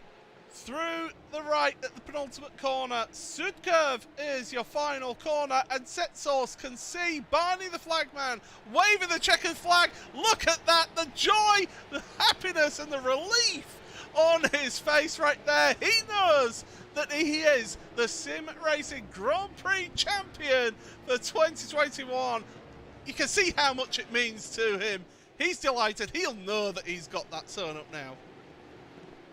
through the right at the penultimate corner, Sud curve is your final corner, and Set Source can see Barney the flagman waving the checkered flag. Look at that, the joy, the happiness and the relief on his face right there. He knows that he is the SimRacing Grand Prix champion for 2021. You can see how much it means to him. He's delighted. He'll know that he's got that sewn up now.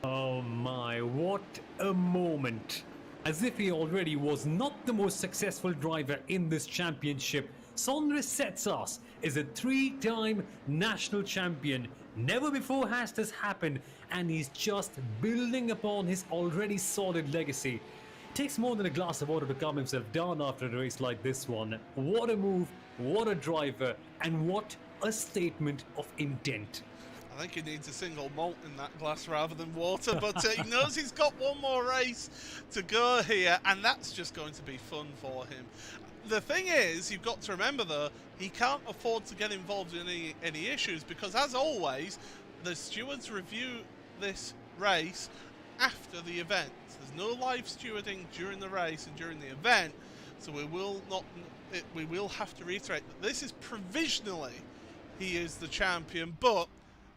Oh my, what a moment. As if he already was not the most successful driver in this championship, Sondre Setsas is a 3-time national champion. Never before has this happened, and he's just building upon his already solid legacy. Takes more than a glass of water to calm himself down after a race like this one. What a move, what a driver, and what a statement of intent. I think he needs a single malt in that glass rather than water, but he knows he's got one more race to go here, and that's just going to be fun for him. The thing is, you've got to remember though, he can't afford to get involved in any issues, because as always, the stewards review this race after the event. There's no live stewarding during the race and during the event, so we will have to reiterate that this is provisionally he is the champion, but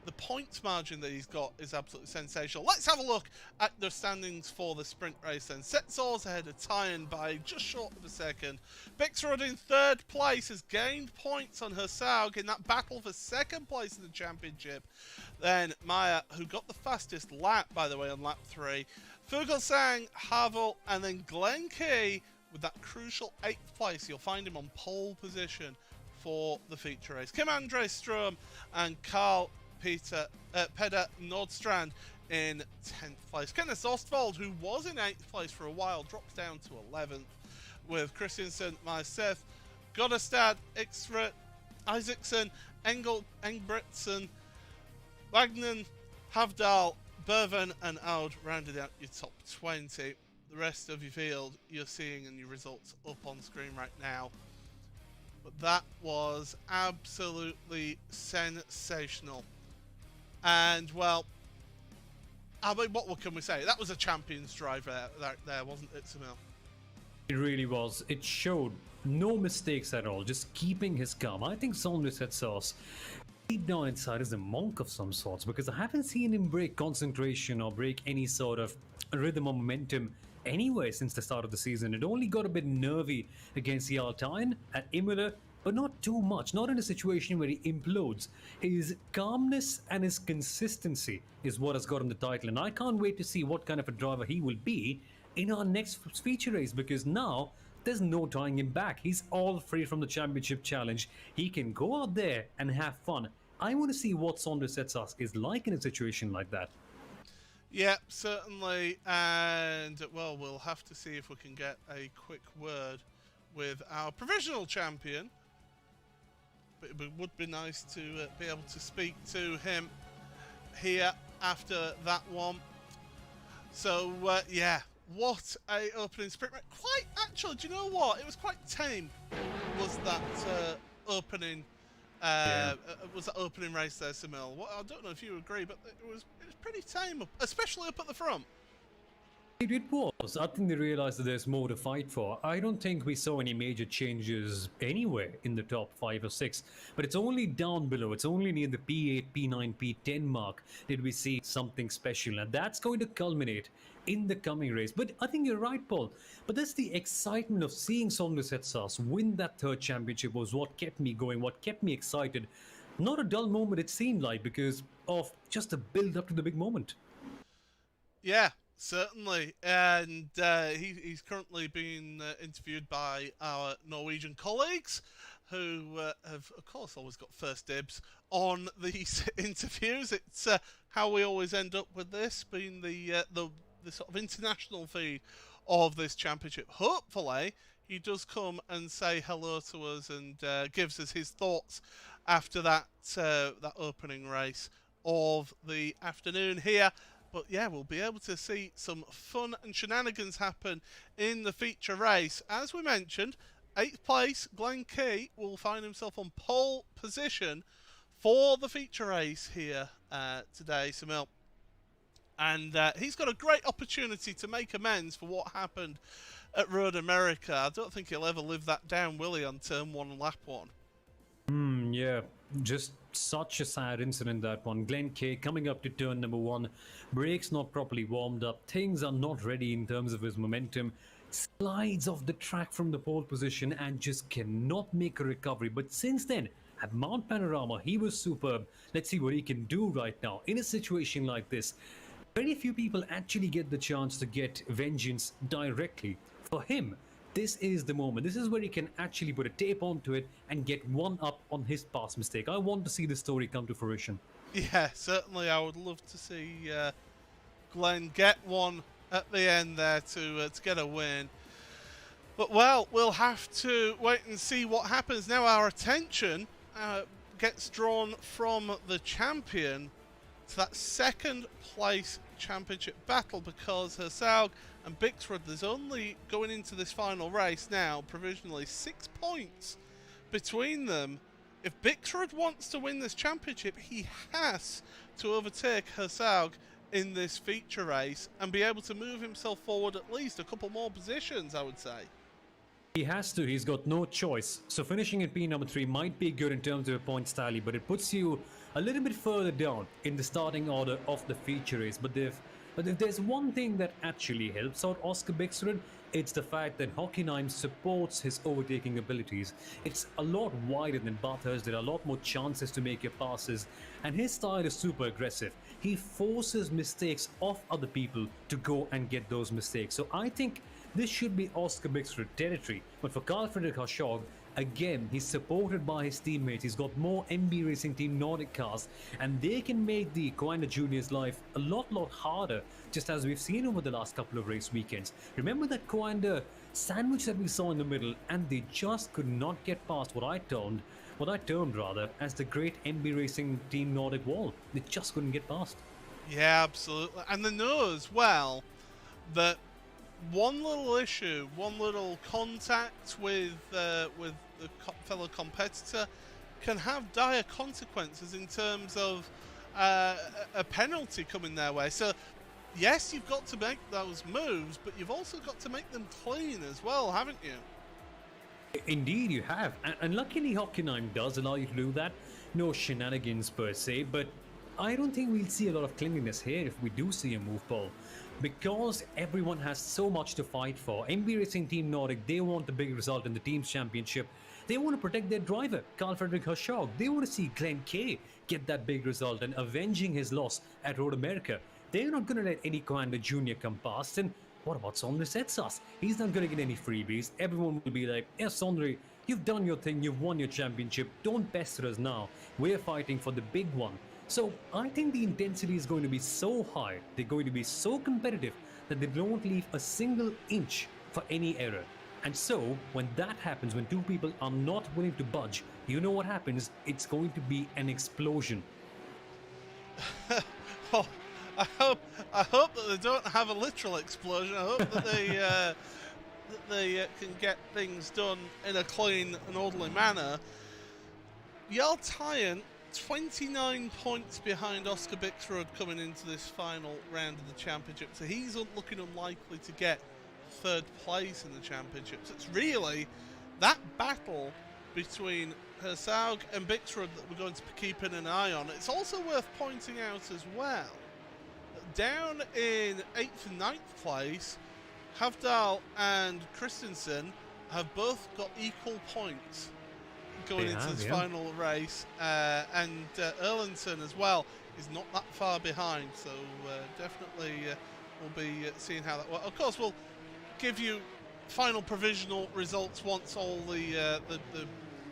the points margin that he's got is absolutely sensational. Let's have a look at the standings for the sprint race then. Setzor's ahead of Tyan by just short of a second. Bixrud in third place has gained points on Hersaug in that battle for second place in the championship. Then Maya, who got the fastest lap, by the way, on lap 3. Fuglsang, Havel, and then Glenn Key with that crucial 8th place. You'll find him on pole position for the feature race. Kim Andre Strom and Carl Peder Nordstrand in 10th place. Kenneth Ostwald, who was in 8th place for a while, drops down to 11th, with Christiansen, Maeseth, Goddestad, Ixret, Isaacson, Engbretson, Wagner, Havdal, Berven and Aud rounded out your top 20. The rest of your field you're seeing and your results up on screen right now. But that was absolutely sensational. And, well, I mean, what can we say? That was a champion's drive there, wasn't it, Samil? It really was. It showed no mistakes at all, just keeping his calm. I think Saunders had sauce. Deep down inside is a monk of some sorts, because I haven't seen him break concentration or break any sort of rhythm or momentum anyway since the start of the season. It only got a bit nervy against Yaltine at Imola, but not too much, not in a situation where he implodes. His calmness and his consistency is what has got him the title, and I can't wait to see what kind of a driver he will be in our next feature race, because now there's no tying him back. He's all free from the championship challenge. He can go out there and have fun. I want to see what Saunders Setsas is like in a situation like that. Yeah, certainly, and well, we'll have to see if we can get a quick word with our provisional champion. But it would be nice to be able to speak to him here after that one. So, yeah, what a opening sprint race. Quite, actually, do you know what? It was quite tame, was that opening was that opening race there, Samil. Well, I don't know if you agree, but it was pretty tame, especially up at the front. It was. I think they realized that there's more to fight for. I don't think we saw any major changes anywhere in the top 5 or 6, but it's only down below. It's only near the P8, P9, P10 mark did we see something special, and that's going to culminate in the coming race. But I think you're right, Paul. But that's the excitement of seeing Saunders Setsas win that third championship was what kept me going, what kept me excited. Not a dull moment, it seemed like, because of just a build up to the big moment. Yeah. Certainly, and he's currently being interviewed by our Norwegian colleagues, who have, of course, always got first dibs on these interviews. It's how we always end up with this, being the sort of international feed of this championship. Hopefully, he does come and say hello to us and gives us his thoughts after that that opening race of the afternoon here. But yeah, we'll be able to see some fun and shenanigans happen in the feature race. As we mentioned, 8th place, Glenn Key will find himself on pole position for the feature race here today, Samil. And he's got a great opportunity to make amends for what happened at Road America. I don't think he'll ever live that down, will he, on turn 1 and lap 1? Yeah, just such a sad incident, that one. Glenn Key coming up to turn number 1, brakes not properly warmed up, things are not ready in terms of his momentum, slides off the track from the pole position and just cannot make a recovery. But since then, at Mount Panorama, he was superb. Let's see what he can do right now in a situation like this. Very few people actually get the chance to get vengeance directly. For him, this is the moment. This is where he can actually put a tape onto it and get one up on his past mistake. I want to see the story come to fruition. Yeah, certainly. I would love to see Glenn get one at the end there to get a win. But, well, we'll have to wait and see what happens. Now our attention gets drawn from the champion to that second place championship battle, because Hersaug and Bixrud, there's only going into this final race now provisionally 6 points between them. If Bixrud wants to win this championship, he has to overtake Hersaug in this feature race and be able to move himself forward at least a couple more positions, I would say. He has to, he's got no choice. So finishing in P number 3 might be good in terms of a points tally, but it puts you a little bit further down in the starting order of the feature race. But if there's one thing that actually helps out Oscar Bixrud, it's the fact that Hockenheim supports his overtaking abilities. It's a lot wider than Bathurst, there are a lot more chances to make your passes, and his style is super aggressive. He forces mistakes off other people to go and get those mistakes. So I think this should be Oscar Bixrud territory. But for Carl Friedrich Haschog, again, he's supported by his teammates. He's got more MB Racing Team Nordic cars, and they can make the Coanda Juniors' life a lot harder, just as we've seen over the last couple of race weekends. Remember that Coanda sandwich that we saw in the middle, and they just could not get past what I termed as the great MB Racing Team Nordic wall. They just couldn't get past. Yeah, absolutely. And they know as well that one little issue, one little contact with the fellow competitor can have dire consequences in terms of a penalty coming their way. So yes, you've got to make those moves, but you've also got to make them clean as well, haven't you? Indeed you have, and luckily Hockenheim does allow you to do that. No shenanigans per se, but I don't think we'll see a lot of cleanliness here if we do see a move, Paul. Because everyone has so much to fight for. MB Racing Team Nordic, they want the big result in the Teams Championship. They want to protect their driver, Carl Friedrich Haschog. They want to see Glenn Kay get that big result and avenging his loss at Road America. They're not going to let any Coanda Jr. come past. And what about Sondre Setsas? He's not going to get any freebies. Everyone will be like, yeah, Sondre, you've done your thing, you've won your championship. Don't pester us now. We're fighting for the big one. So I think the intensity is going to be so high, they're going to be so competitive that they don't leave a single inch for any error. And so when that happens, when two people are not willing to budge, you know what happens? It's going to be an explosion. Well, I hope that they don't have a literal explosion. I hope that they can get things done in a clean and orderly manner. Jarl Tyan, 29 points behind Oscar Bixrud coming into this final round of the championship, so he's looking unlikely to get third place in the championship. So it's really that battle between Haschog and Bixrud that we're going to be keeping an eye on. It's also worth pointing out as well that down in 8th and 9th place, Havdal and Christensen have both got equal points going into this final race, and Erlandson as well is not that far behind, so definitely we'll be seeing how that works. Of course, we'll give you final provisional results once all the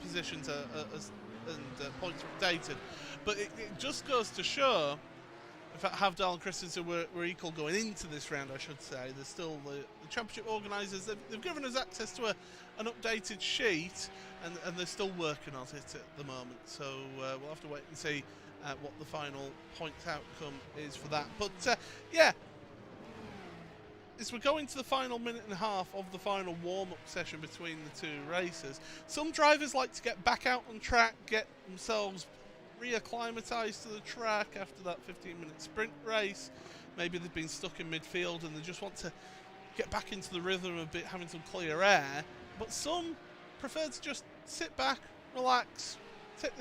positions and points are updated, but it just goes to show, in fact, Havdal and Christensen were equal going into this round, I should say. There's still the championship organisers, they've given us access to an updated sheet, and they're still working on it at the moment. So we'll have to wait and see what the final points outcome is for that. But yeah, as we're going to the final minute and a half of the final warm-up session between the two races, some drivers like to get back out on track, get themselves reacclimatised to the track after that 15-minute sprint race. Maybe they've been stuck in midfield and they just want to get back into the rhythm of having some clear air. But some prefer to just sit back, relax,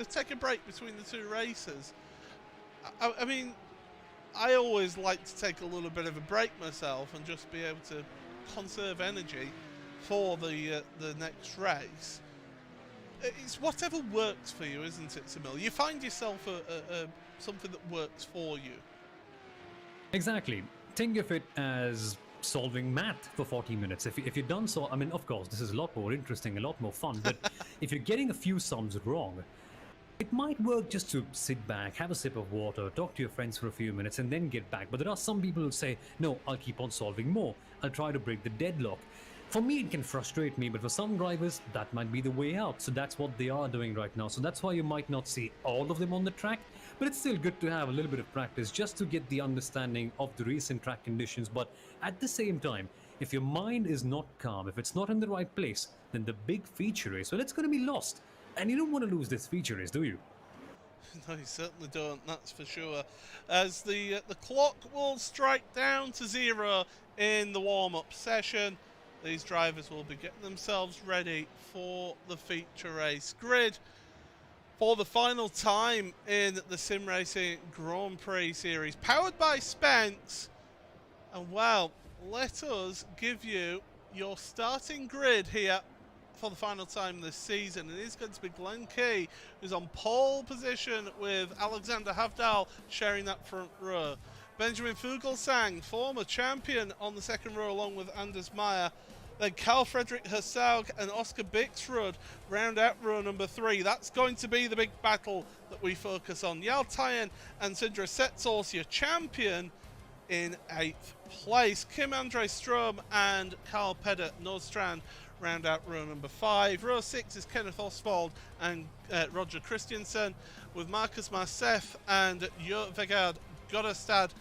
take a break between the two races. I mean, I always like to take a little bit of a break myself and just be able to conserve energy for the next race. It's whatever works for you, isn't it, Samil? You find yourself something that works for you. Exactly. Think of it as solving math for 40 minutes. If you're done I mean, of course, this is a lot more interesting, a lot more fun, but if you're getting a few sums wrong, it might work just to sit back, have a sip of water, talk to your friends for a few minutes, and then get back. But there are some people who say, no, I'll keep on solving more. I'll try to break the deadlock. For me, it can frustrate me, but for some drivers, that might be the way out. So that's what they are doing right now. So that's why you might not see all of them on the track, but it's still good to have a little bit of practice just to get the understanding of the recent track conditions. But at the same time, if your mind is not calm, if it's not in the right place, then the big feature race, well, it's going to be lost. And you don't want to lose this feature race, do you? No, you certainly don't, that's for sure. As the clock will strike down to 0 in the warm-up session, these drivers will be getting themselves ready for the feature race grid for the final time in the SimRacing Grand Prix series, powered by Spence. And well, let us give you your starting grid here for the final time this season. It is going to be Glenn Key, who's on pole position with Alexander Havdal sharing that front row. Benjamin Fuglsang, former champion, on the second row along with Anders Meyer. Then Carl Fredrik Hersaug and Oscar Bixrud round out row number 3. That's going to be the big battle that we focus on. Jarl Tyen and Sindre Setzors, your champion, in 8th place. Kim Andre Strom and Carl Peder Nordstrand round out row number 5. Row 6 is Kenneth Oswald and Roger Christiansen, with Marcus Marcef and Jo Vegard Godestad,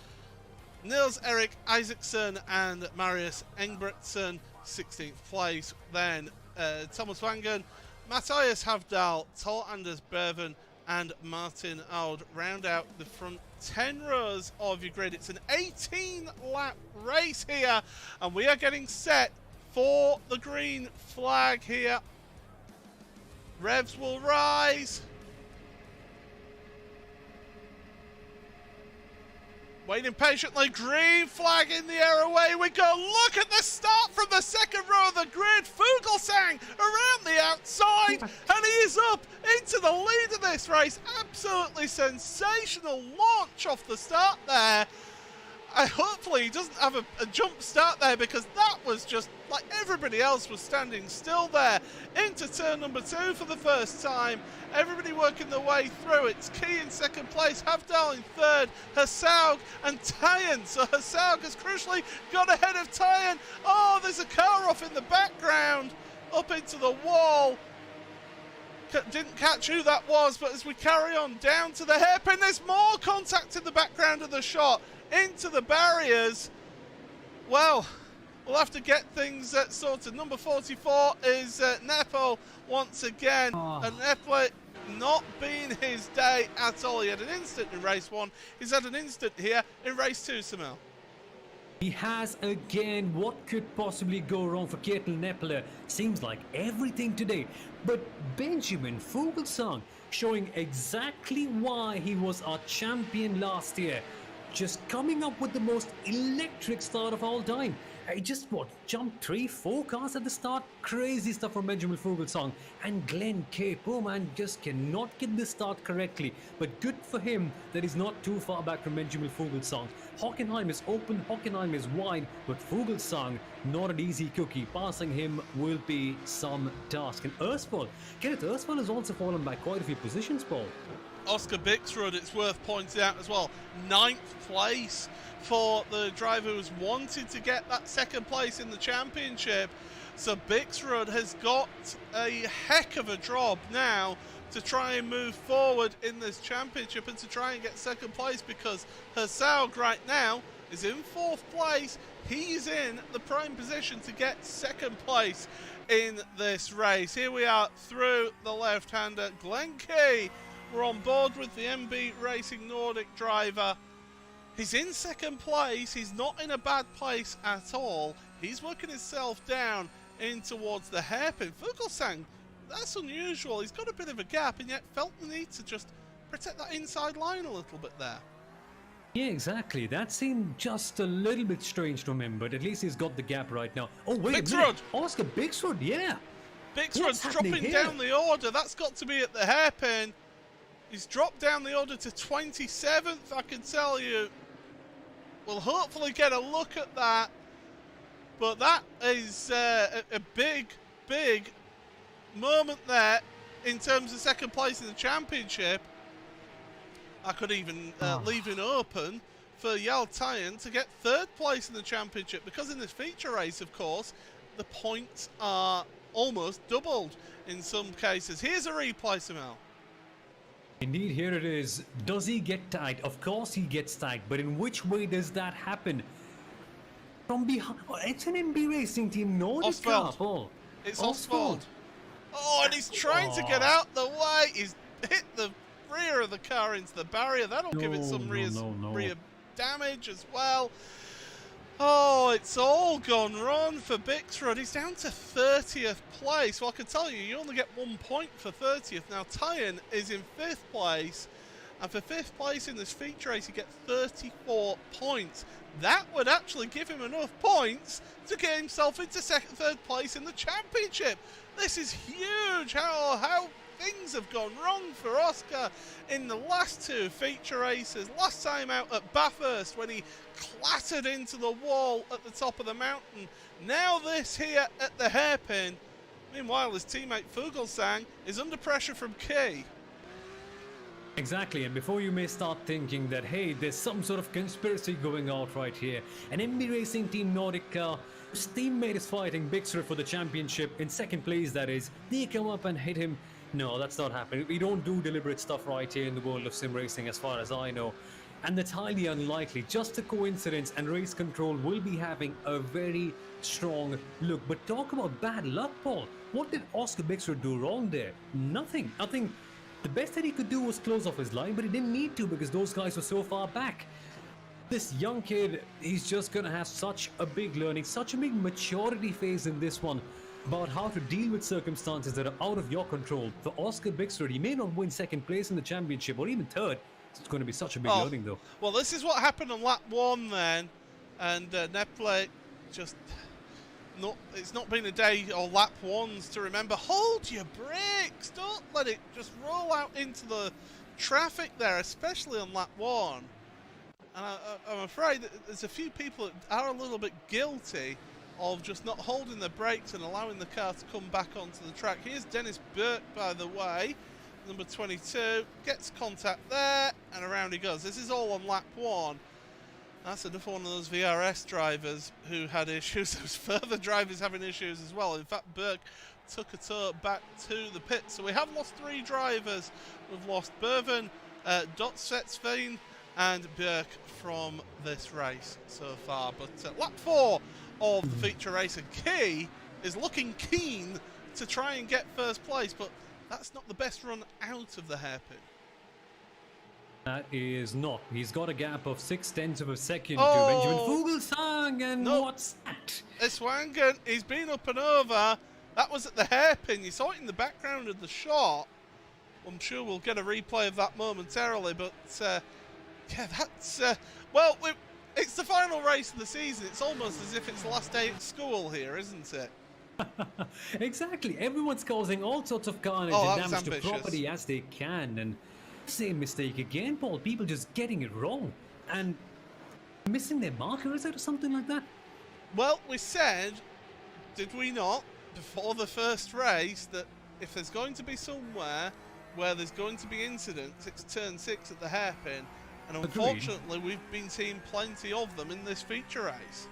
Nils Erik Isaacson and Marius Engbretsen, 16th place. Then Thomas Wangen, Matthias Havdal, Tor Anders Berven and Martin Aud round out the front 10 rows of your grid. It's an 18-lap race here, and we are getting set for the green flag here. Revs will rise. Waiting patiently, green flag in the air, away we go. Look at the start from the second row of the grid. Fuglsang around the outside, and he is up into the lead of this race. Absolutely sensational launch off the start there. Hopefully he doesn't have a jump start there, because that was just like everybody else was standing still there. Into turn number 2 for the first time. Everybody working their way through. It's Key in second place, Havdal in third, Hersaug and Tyen. So Hersaug has crucially got ahead of Tyen. Oh, there's a car off in the background, up into the wall. Didn't catch who that was, but as we carry on down to the hairpin, there's more contact in the background of the shot into the barriers. Well, we'll have to get things sorted. Number 44 is Nepo once again, and Nepo not been his day at all. He had an instant in race 1. He's had an instant here in race 2, Samel. He has again. What could possibly go wrong for Ketil Nepele? Seems like everything today. But Benjamin Fuglsang showing exactly why he was our champion last year. Just coming up with the most electric start of all time. He just jumped 3-4 cars at the start. Crazy stuff from Benjamin Fuglsang. And Glenn Key, poor man, just cannot get this start correctly. But good for him that he's not too far back from Benjamin Fuglsang. Hockenheim is open, Hockenheim is wide, but Fuglsang, not an easy cookie. Passing him will be some task. And Kenneth Ersvold has also fallen by quite a few positions, Paul. Oscar Bixrud, it's worth pointing out as well, 9th place for the driver who's wanted to get that second place in the championship. So Bixrud has got a heck of a job now to try and move forward in this championship and to try and get second place, because Hersaug right now is in 4th place. He's in the prime position to get second place in this race. Here we are through the left-hander, Glenn Key. We're on board with the MB Racing Nordic driver. He's in second place. He's not in a bad place at all. He's working himself down in towards the hairpin. Fuglsang, that's unusual. He's got a bit of a gap and yet felt the need to just protect that inside line a little bit there. Yeah, exactly. That seemed just a little bit strange to him, but at least he's got the gap right now. Oh, wait a minute. Oscar Bixrud, yeah. Bixrud's dropping down the order. That's got to be at the hairpin. He's dropped down the order to 27th, I can tell you. We'll hopefully get a look at that. But that is a big, big moment there in terms of second place in the championship. I could even leave it open for Jarl Tyen to get 3rd place in the championship, because in this feature race, of course, the points are almost doubled in some cases. Here's a replay, Samel. Indeed, here it is. Does he get tagged? Of course he gets tagged, but in which way does that happen? From behind. Oh, it's an MB Racing Team Nordic car, Paul. It's Oswald. Oh, and he's trying to get out the way. He's hit the rear of the car into the barrier. That'll give it some rear damage as well. Oh, it's all gone wrong for Bixrud. He's down to 30th place. Well, I can tell you, you only get 1 point for 30th. Now, Tyan is in 5th place. And for 5th place in this feature race, he gets 34 points. That would actually give him enough points to get himself into 3rd place in the championship. This is huge. How things have gone wrong for Oscar in the last 2 feature races. Last time out at Bathurst when he clattered into the wall at the top of the mountain. Now this here at the hairpin. Meanwhile, his teammate Fuglsang is under pressure from Key. Exactly, and before you may start thinking that, hey, there's some sort of conspiracy going out right here, an MB Racing Team Nordic car, whose teammate is fighting Bixrud for the championship, in 2nd place that is, they come up and hit him. No, that's not happening. We don't do deliberate stuff right here in the world of sim racing as far as I know. And that's highly unlikely, just a coincidence, and Race Control will be having a very strong look. But talk about bad luck, Paul. What did Oscar Bixrud do wrong there? Nothing. The best that he could do was close off his line, but he didn't need to because those guys were so far back. This young kid, he's just going to have such a big learning, such a big maturity phase in this one about how to deal with circumstances that are out of your control. For Oscar Bixrud, he may not win 2nd place in the championship or even 3rd. It's going to be such a big learning though. Well, this is what happened on lap 1 then, and Neple just... No, it's not been a day or lap 1s to remember. Hold your brakes. Don't let it just roll out into the traffic there, especially on lap 1. And I'm afraid that there's a few people that are a little bit guilty of just not holding their brakes and allowing the car to come back onto the track. Here's Dennis Burke, by the way, number 22. Gets contact there, and around he goes. This is all on lap 1. That's another one of those VRS drivers who had issues. There was further drivers having issues as well. In fact, Burke took a tour back to the pit. So we have lost 3 drivers. We've lost Berven, Dotsvetsvein and Burke from this race so far. But lap 4 of the feature race, and Key is looking keen to try and get 1st place. But that's not the best run out of the hairpin. That is not. He's got a gap of 0.6 of a second to Benjamin Fuglsang, and what's that? It's Wangen. He's been up and over. That was at the hairpin. You saw it in the background of the shot. I'm sure we'll get a replay of that momentarily, but yeah, that's... well, it's the final race of the season. It's almost as if it's the last day at school here, isn't it? Exactly. Everyone's causing all sorts of carnage and damage to property as they can, and... Same mistake again, Paul. People just getting it wrong and missing their marker, is it, or something like that? Well, we said, did we not, before the first race, that if there's going to be somewhere where there's going to be incidents, it's turn 6 at the hairpin, and unfortunately we've been seeing plenty of them in this feature race.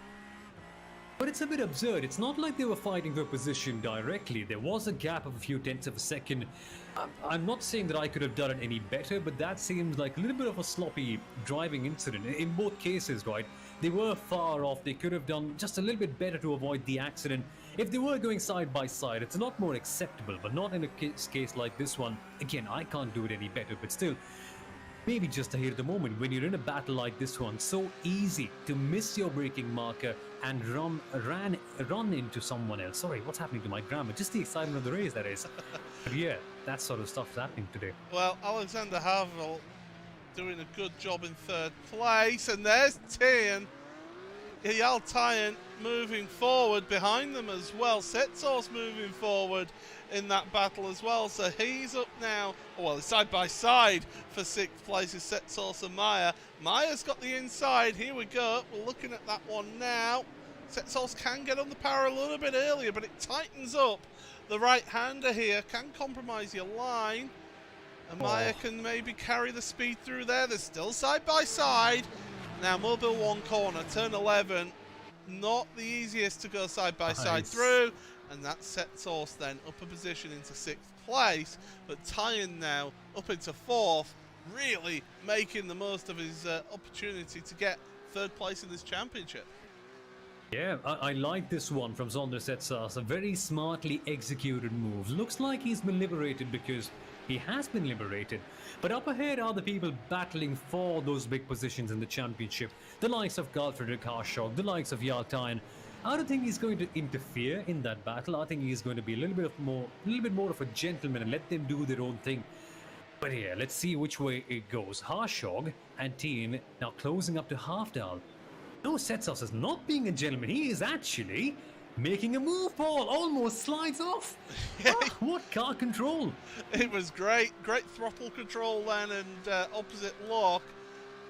But it's a bit absurd. It's not like they were fighting for position directly. There was a gap of a few tenths of a second. I'm not saying that I could have done it any better, but that seems like a little bit of a sloppy driving incident. In both cases, right? They were far off. They could have done just a little bit better to avoid the accident. If they were going side by side, it's a lot more acceptable, but not in a case like this one. Again, I can't do it any better, but still... Maybe just a hit at the moment when you're in a battle like this one, so easy to miss your braking marker and run into someone else. Sorry, what's happening to my grammar? Just the excitement of the race, that is. But yeah, that sort of stuff's happening today. Well, Alexander Havel doing a good job in 3rd place, and there's Tyan. Tyan moving forward behind them as well. Setsos moving forward in that battle as well. So he's up now. Well, it's side by side for 6th place is Setsos and Maya. Maya's got the inside. Here we go. We're looking at that one now. Setsos can get on the power a little bit earlier, but it tightens up. The right-hander here can compromise your line. And Maya can maybe carry the speed through there. They're still side by side. Now, Mobile 1 corner, turn 11. Not the easiest to go side by side through. And that sets Horse then up a position into 6th place. But Tyan now up into 4th. Really making the most of his opportunity to get 3rd place in this championship. Yeah, I like this one from Sondre Setsas. A very smartly executed move. Looks like he's been liberated because he has been liberated. But up ahead are the people battling for those big positions in the championship. The likes of Carl Friedrich Harshog, the likes of Jarl Tyen. I don't think he's going to interfere in that battle. I think he's going to be a little bit more of a gentleman and let them do their own thing. But yeah, let's see which way it goes. Harshog and Tyen now closing up to Halfdal. No, Setsas is not being a gentleman. He is actually making a move, Paul. Almost slides off. Yeah. What car control. It was great. Great throttle control then, and opposite lock.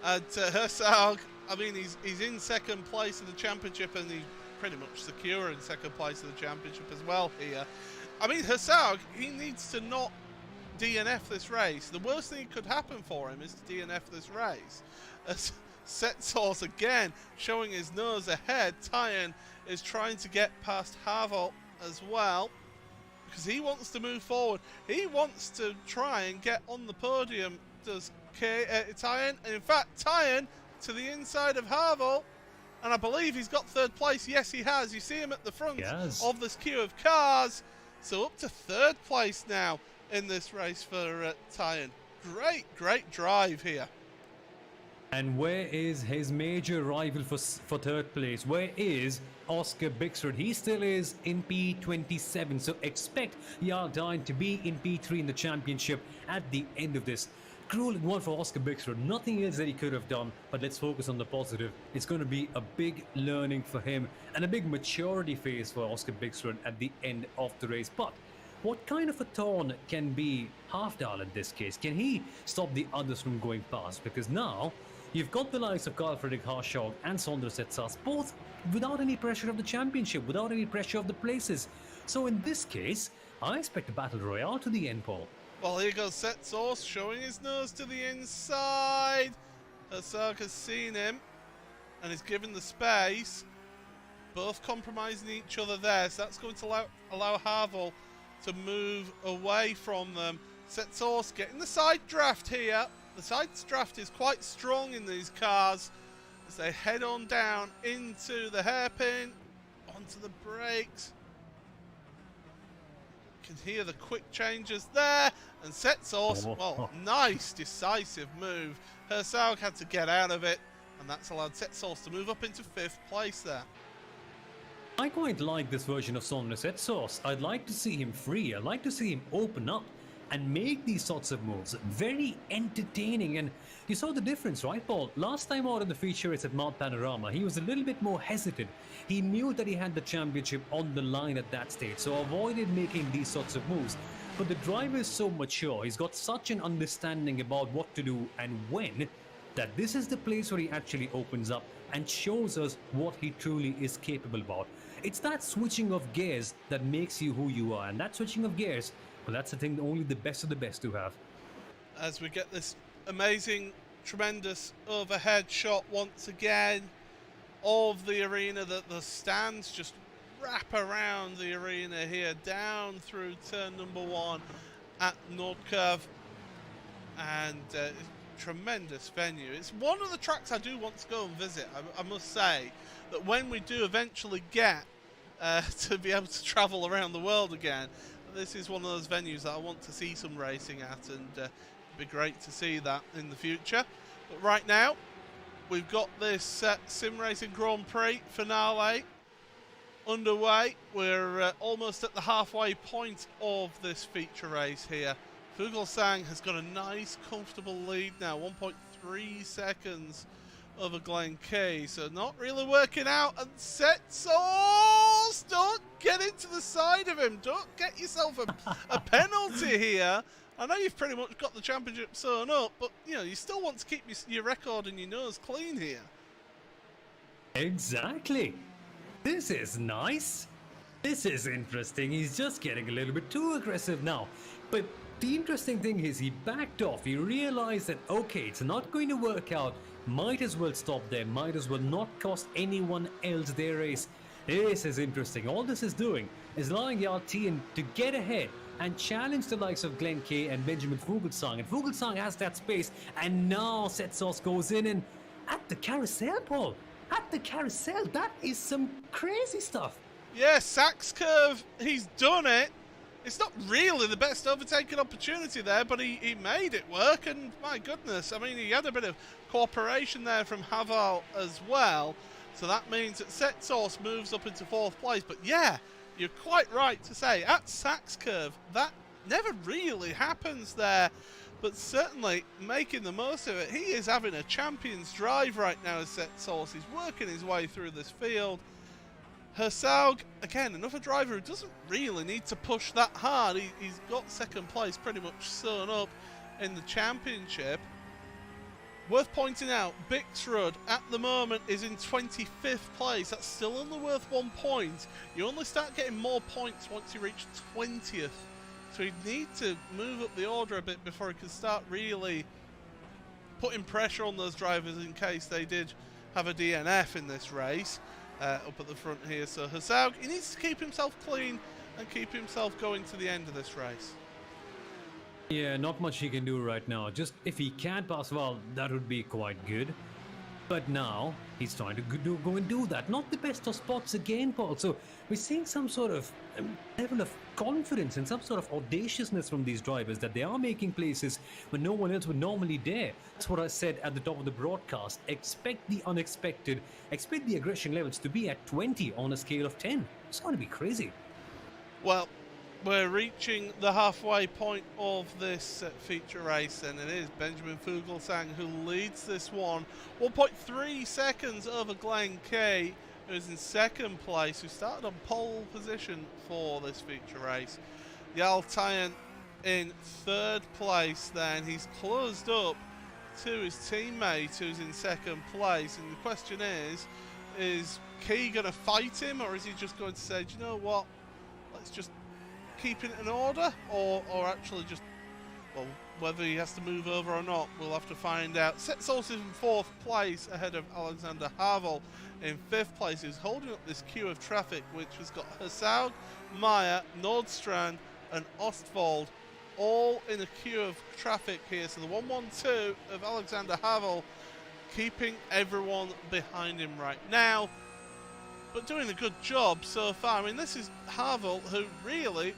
And Herzog, I mean, he's in second place in the championship, and he's pretty much secure in second place in the championship as well here. I mean, Herzog, he needs to not DNF this race. The worst thing that could happen for him is to DNF this race. As Setsas again showing his nose ahead. Tyen is trying to get past Havel as well because he wants to move forward. He wants to try and get on the podium. Does Tyen? And in fact, Tyen to the inside of Havel, and I believe he's got third place. Yes, he has. You see him at the front of this queue of cars. So up to third place now in this race for Tyen. Great drive here. And where is his major rival for third place? Where is Oscar Bixrud? He still is in P27, so expect Jarl Tyen to be in P3 in the championship at the end of this. Grueling one for Oscar Bixrud. Nothing else that he could have done, but let's focus on the positive. It's going to be a big learning for him and a big maturity phase for Oscar Bixrud at the end of the race. But what kind of a turn can be Halfdal in this case? Can he stop the others from going past? Because now you've got the likes of Carl Friedrich Harshog and Sondre Setsas, both without any pressure of the championship, without any pressure of the places. So in this case, I expect a battle royale to the end, Paul. Well, here goes Setsas showing his nose to the inside. Herzog has seen him and is given the space. Both compromising each other there, so that's going to allow Havel to move away from them. Setsas getting the side draft here. The side draft is quite strong in these cars as they head on down into the hairpin, onto the brakes. You can hear the quick changes there, and Setsas, well, nice decisive move. Herzog had to get out of it, and that's allowed Setsas to move up into 5th place there. I quite like this version of Sondre Setsas. I'd like to see him free. I'd like to see him open up and make these sorts of moves. Very entertaining. And you saw the difference, right, Paul? Last time out in the feature race at Mount Panorama, he was a little bit more hesitant. He knew that he had the championship on the line at that stage, so avoided making these sorts of moves. But the driver is so mature. He's got such an understanding about what to do and when, that this is the place where he actually opens up and shows us what he truly is capable about. It's that switching of gears that makes you who you are, and that switching of gears, well, that's the thing only the best of the best do have. As we get this amazing, tremendous overhead shot once again of the arena, that the stands just wrap around the arena here, down through turn number 1 at Nordkurve, and tremendous venue. It's one of the tracks I do want to go and visit. I must say that when we do eventually get to be able to travel around the world again, this is one of those venues that I want to see some racing at, and it'd be great to see that in the future. But right now, we've got this SimRacing Grand Prix finale underway. We're almost at the halfway point of this feature race here. Fuglsang has got a nice, comfortable lead now, 1.3 seconds over Glen Key, so not really working out. And Setsas, don't get into the side of him. Don't get yourself a penalty here. I know you've pretty much got the championship sewn up, but you know you still want to keep your record and your nose clean here. Exactly. This is nice. This is interesting. He's just getting a little bit too aggressive now. But the interesting thing is he backed off. He realized that, okay, it's not going to work out. Might as well stop there. Might as well not cost anyone else their race. This is interesting. All this is doing is allowing Jarl Tyen to get ahead and challenge the likes of Glen Key and Benjamin Fuglsang. And Fuglsang has that space. And now Setsas goes in and at the carousel, Paul. at the carousel. That is some crazy stuff. Yeah, Sachs curve, he's done it. It's not really the best overtaking opportunity there, but he made it work, and my goodness, I mean, he had a bit of cooperation there from Haval as well, so that means that Setsos moves up into 4th place. But yeah, you're quite right to say, at Sachs curve, that never really happens there, but certainly making the most of it. He is having a champion's drive right now as Setsos. He's working his way through this field. Hersaug, again, another driver who doesn't really need to push that hard. He's got 2nd place pretty much sewn up in the championship. Worth pointing out, Bixrud at the moment is in 25th place. That's still only worth 1 point. You only start getting more points once you reach 20th. So he'd need to move up the order a bit before he can start really putting pressure on those drivers in case they did have a DNF in this race. Up at the front here, so Hersaug, he needs to keep himself clean and keep himself going to the end of this race. Yeah, not much he can do right now. Just if he can pass, well, that would be quite good. But now he's trying to go and do that. Not the best of spots again, Paul. So we're seeing some sort of level of confidence and some sort of audaciousness from these drivers that they are making places where no one else would normally dare. That's what I said at the top of the broadcast. Expect the unexpected. Expect the aggression levels to be at 20 on a scale of 10. It's going to be crazy. Well, we're reaching the halfway point of this feature race, and it is Benjamin Fuglsang who leads this one. 1.3 seconds over Glenn Kay, who is in 2nd place, who started on pole position for this feature race. Yal Tyan in 3rd place then. He's closed up to his teammate who's in 2nd place, and the question is Kay going to fight him, or is he just going to say, do you know what, let's just keep it in order, or actually just, well, whether he has to move over or not, we'll have to find out. Setsos is in 4th place ahead of Alexander Havel in 5th place, who's holding up this queue of traffic, which has got Hersaug, Meyer, Nordstrand and Ostwald all in a queue of traffic here. So the 1-1-2 of Alexander Havel keeping everyone behind him right now, but doing a good job so far. I mean, this is Havel, who really,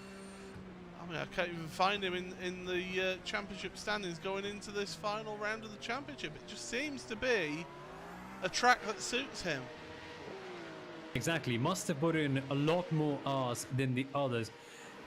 I mean, I can't even find him in the championship standings going into this final round of the championship. It just seems to be a track that suits him. Exactly, must have put in a lot more hours than the others.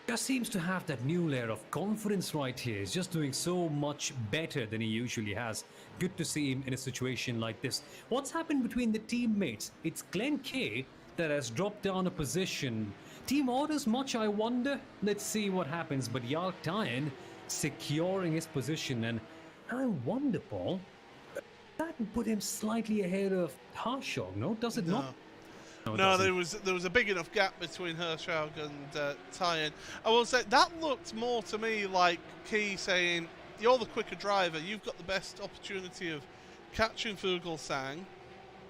Just seems to have that new layer of confidence right here. He's just doing so much better than he usually has. Good to see him in a situation like this. What's happened between the teammates? It's Glenn Kay that has dropped down a position. Team orders much, I wonder? Let's see what happens. But Yal Tyan securing his position, and I wonder, Paul, that would put him slightly ahead of Harshog, no? Does it not? No, there was a big enough gap between Hershog and Tyan. I will say that looked more to me like Key saying, "You're the quicker driver. You've got the best opportunity of catching Fuglsang,"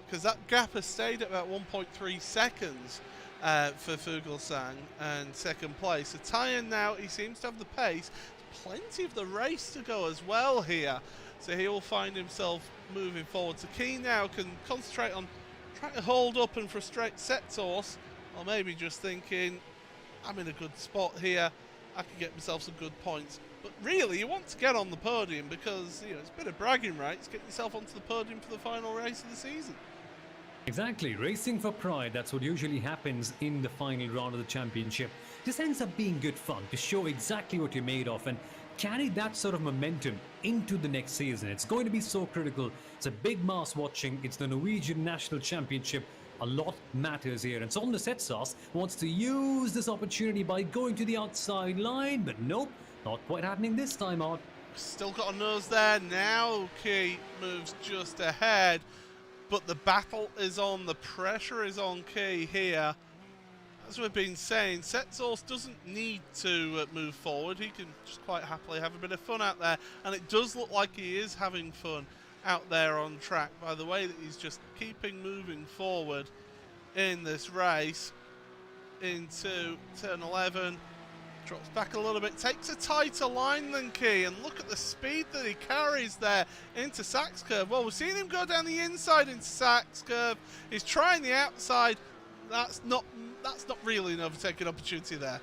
because that gap has stayed at about 1.3 seconds for Fuglsang and 2nd place. So Tyan now, he seems to have the pace. Plenty of the race to go as well here, so he will find himself moving forward. So Key now can concentrate on trying to hold up and frustrate Setsos, or maybe just thinking, I'm in a good spot here, I can get myself some good points. But really, you want to get on the podium because, you know, it's a bit of bragging rights, get yourself onto the podium for the final race of the season. Exactly, racing for pride, that's what usually happens in the final round of the championship. This ends up being good fun to show exactly what you're made of and carry that sort of momentum into the next season. It's going to be so critical. It's a big mass watching. It's the Norwegian National Championship. A lot matters here. And Sondre Setsos wants to use this opportunity by going to the outside line, but nope, not quite happening this time out. Still got a nose there. Now Key moves just ahead, but the battle is on. The pressure is on Key here. As we've been saying, Setsos doesn't need to move forward. He can just quite happily have a bit of fun out there. And it does look like he is having fun out there on track by the way that he's just keeping moving forward in this race into turn 11. Drops back a little bit, takes a tighter line than Key, and look at the speed that he carries there into Sachs Curve. Well, we've seen him go down the inside into Sachs Curve. He's trying the outside. That's not really an overtaking opportunity there.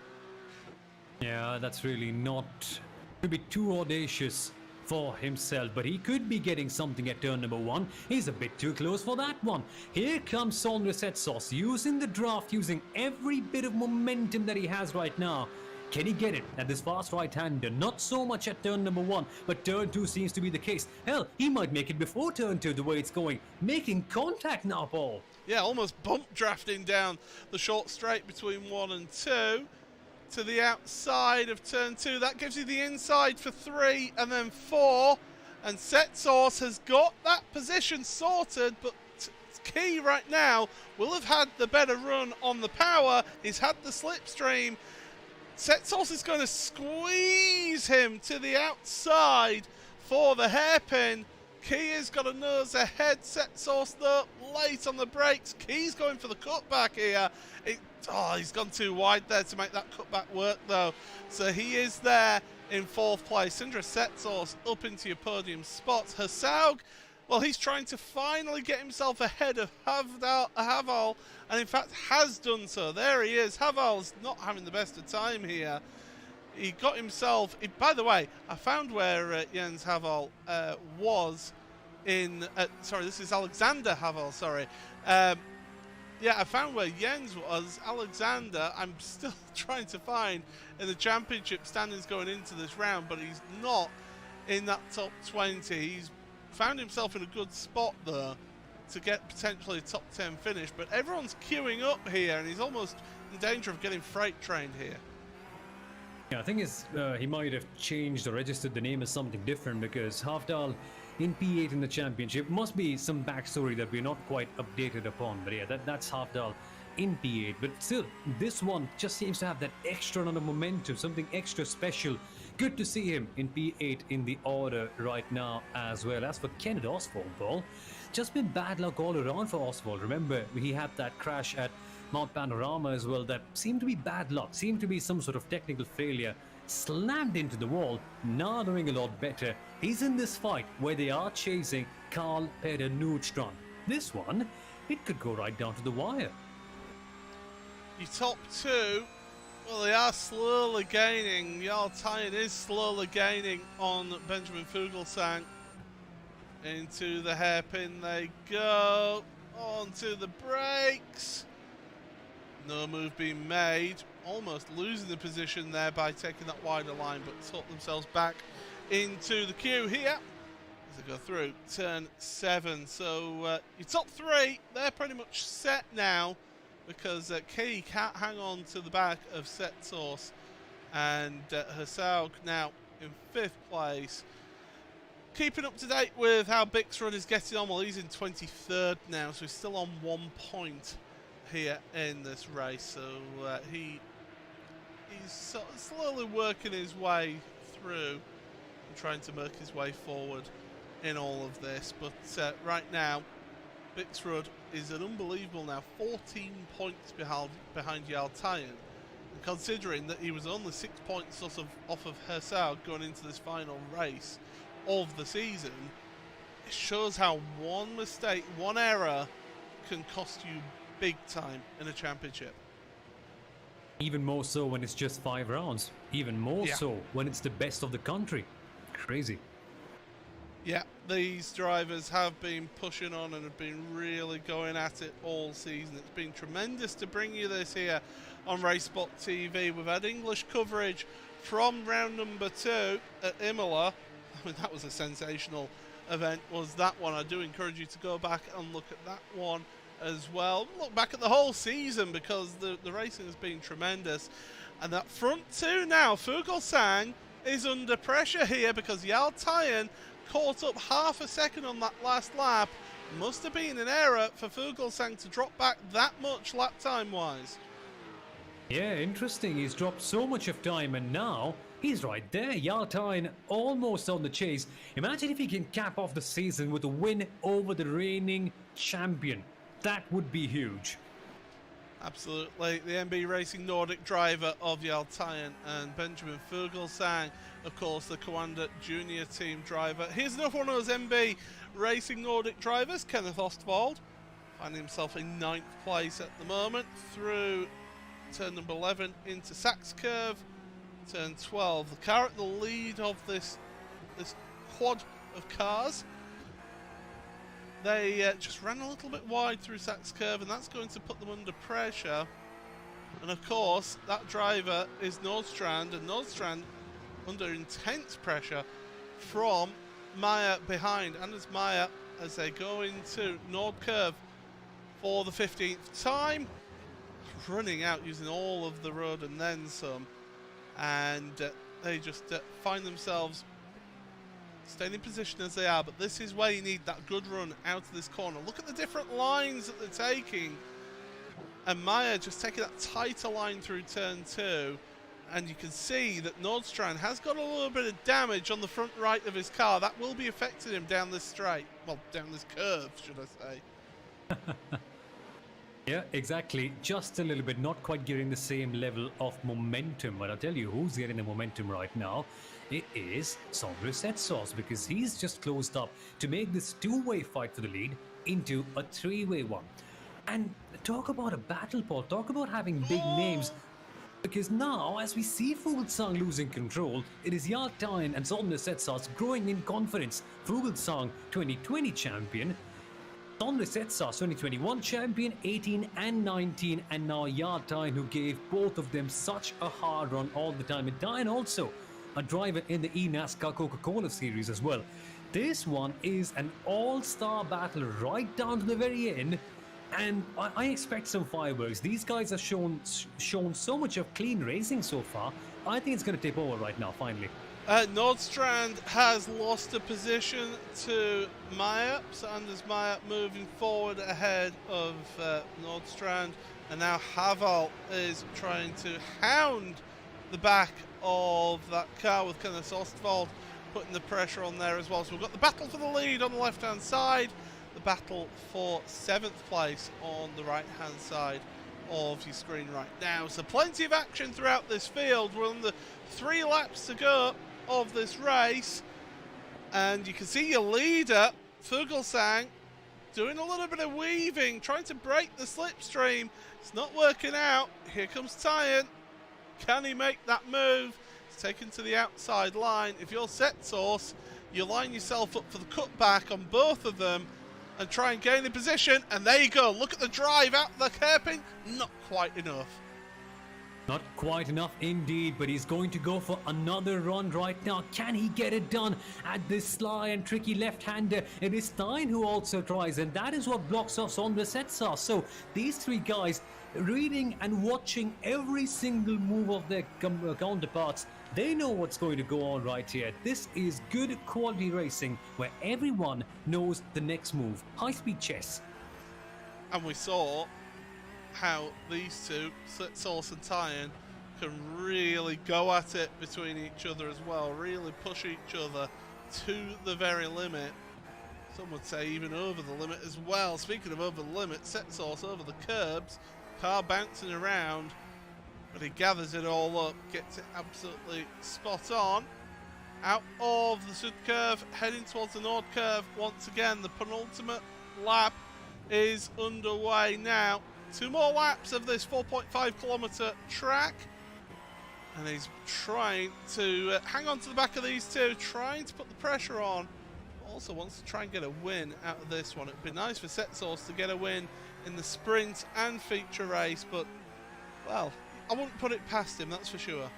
Yeah, that's really not to be too audacious for himself, but he could be getting something at turn number 1. He's a bit too close for that one. Here comes Sondre Setsos using the draft, using every bit of momentum that he has right now. Can he get it at this fast right-hander? Not so much at turn number 1, but turn 2 seems to be the case. Hell, he might make it before turn 2 the way it's going. Making contact now, Paul. Yeah, almost bump drafting down the short straight between 1 and 2 to the outside of turn 2. That gives you the inside for 3 and then 4. And Setsos has got that position sorted, but Key right now will have had the better run on the power. He's had the slipstream. Setsos is going to squeeze him to the outside for the hairpin. Key has got a nose ahead. Setsos though late on the brakes. Key's going for the cutback here. He's gone too wide there to make that cutback work though. So he is there in 4th place. Sondre Setsos up into your podium spots. Hasaug, well, he's trying to finally get himself ahead of Haval, and in fact has done so. There he is. Haval's not having the best of time here. He got himself... by the way, I found where Jens Haval was in... sorry, this is Alexander Haval, sorry. Yeah, I found where Jens was. Alexander, I'm still trying to find in the championship standings going into this round, but he's not in that top 20. He's found himself in a good spot there to get potentially a top 10 finish, but everyone's queuing up here and he's almost in danger of getting freight trained here. Yeah, I think he might have changed or registered the name as something different, because Hafdal in P8 in the championship must be some backstory that we're not quite updated upon. But yeah, that's Hafdal in P8. But still, this one just seems to have that extra amount of momentum, something extra special. Good to see him in P8 in the order right now as well. As for Kenneth Oswald, Paul, just been bad luck all around for Oswald. Remember, he had that crash at Mount Panorama as well. That seemed to be bad luck, seemed to be some sort of technical failure. Slammed into the wall, now doing a lot better. He's in this fight where they are chasing Karl-Peter Nordstrand. This one, it could go right down to the wire. Your top 2, well, they are slowly gaining. Jarl Tyen is slowly gaining on Benjamin Fuglsang. Into the hairpin they go. Onto the brakes. No move being made. Almost losing the position there by taking that wider line, but tuck themselves back into the queue here as they go through turn 7. So your top 3, they're pretty much set now, because Key can't hang on to the back of Setsos, and Hasaug now in 5th place. Keeping up to date with how Bixrud is getting on, well, he's in 23rd now, so he's still on 1 point here in this race. So he's sort of slowly working his way through and trying to make his way forward in all of this. But right now, Bixrud is an unbelievable now 14 points behind Jarl Tyen. And considering that he was only 6 points sort of off of Hasaug going into this final race of the season, it shows how one mistake, one error can cost you big time in a championship. Even more so when it's just 5 rounds. Even more so when it's the best of the country. Crazy. Yeah, these drivers have been pushing on and have been really going at it all season. It's been tremendous to bring you this here on RaceSpotTV. We've had English coverage from round number 2 at Imola. I mean, that was a sensational event, was that one. I do encourage you to go back and look at that one as well. Look back at the whole season, because the racing has been tremendous. And that front 2 now, Fuglsang is under pressure here, because Jarl Tyen caught up half a second on that last lap. Must have been an error for Fuglsang to drop back that much lap time wise. Yeah, interesting. He's dropped so much of time, and now he's right there. Jarl Tyen almost on the chase. Imagine if he can cap off the season with a win over the reigning champion. That would be huge. Absolutely. The MB Racing Nordic driver of Yaltayan and Benjamin Fuglsang, of course, the Coanda Junior team driver. Here's another one of those MB Racing Nordic drivers, Kenneth Ostwald, finding himself in 9th place at the moment through turn number 11 into Sachs Curve, turn 12. The car at the lead of this quad of cars. They just ran a little bit wide through Sachs Curve, and that's going to put them under pressure. And of course, that driver is Nordstrand, and Nordstrand under intense pressure from Meyer behind. Anders Meyer as they go into Nord Curve for the 15th time, running out using all of the road and then some. And they just find themselves staying in position as they are, but this is where you need that good run out of this corner. Look at the different lines that they're taking, and Meyer just taking that tighter line through turn 2, and you can see that Nordstrand has got a little bit of damage on the front right of his car. That will be affecting him down this straight, well, down this curve, should I say. Yeah, exactly. Just a little bit, not quite getting the same level of momentum. But I'll tell you who's getting the momentum right now. It is Sondre Setsos, because he's just closed up to make this two-way fight for the lead into a three-way one. And talk about a battle, Paul. Talk about having big names. Because now, as we see Fuglsang losing control, it is Yaltayan and Sondre Setsos growing in confidence. Fuglsang, 2020 champion. Sondre Setsos, 2021 champion, 18 and 19, and now Yaltayan, who gave both of them such a hard run all the time. And Tayan also a driver in the eNASCAR Coca-Cola series as well. This one is an all-star battle right down to the very end, and I expect some fireworks. These guys have shown so much of clean racing so far. I think it's going to tip over right now, finally. Nordstrand has lost a position to Meyer, so Anders Meyer moving forward ahead of Nordstrand, and now Haval is trying to hound the back of that car with Kenneth Ostwald putting the pressure on there as well. So we've got the battle for the lead on the left hand side, the battle for 7th place on the right hand side of your screen right now. So plenty of action throughout this field. We're on the 3 laps to go of this race, and you can see your leader Fuglsang doing a little bit of weaving, trying to break the slipstream. It's not working out. Here comes Tayan. Can he make that move? It's taken to the outside line. If you're Setsos, you line yourself up for the cutback on both of them and try and gain the position. And there you go. Look at the drive out the hairpin. Not quite enough. Not quite enough indeed, but he's going to go for another run right now. Can he get it done at this sly and tricky left-hander? It is Tayan who also tries, and that is what blocks off Sondre Setsos. So these 3 guys reading and watching every single move of their counterparts. They know what's going to go on right here. This is good quality racing where everyone knows the next move. High-speed chess. And we saw how these two, Setsos and Tayan, can really go at it between each other as well, really push each other to the very limit. Some would say even over the limit as well. Speaking of over the limit, Setsos over the curbs, car bouncing around, but he gathers it all up, gets it absolutely spot on. Out of the Sud curve, heading towards the Nord curve once again. The penultimate lap is underway now. 2 more laps of this 4.5 kilometre track, and he's trying to hang on to the back of these 2, trying to put the pressure on. Also wants to try and get a win out of this one. It'd be nice for Setsos to get a win in the sprint and feature race, but, well, I wouldn't put it past him, that's for sure.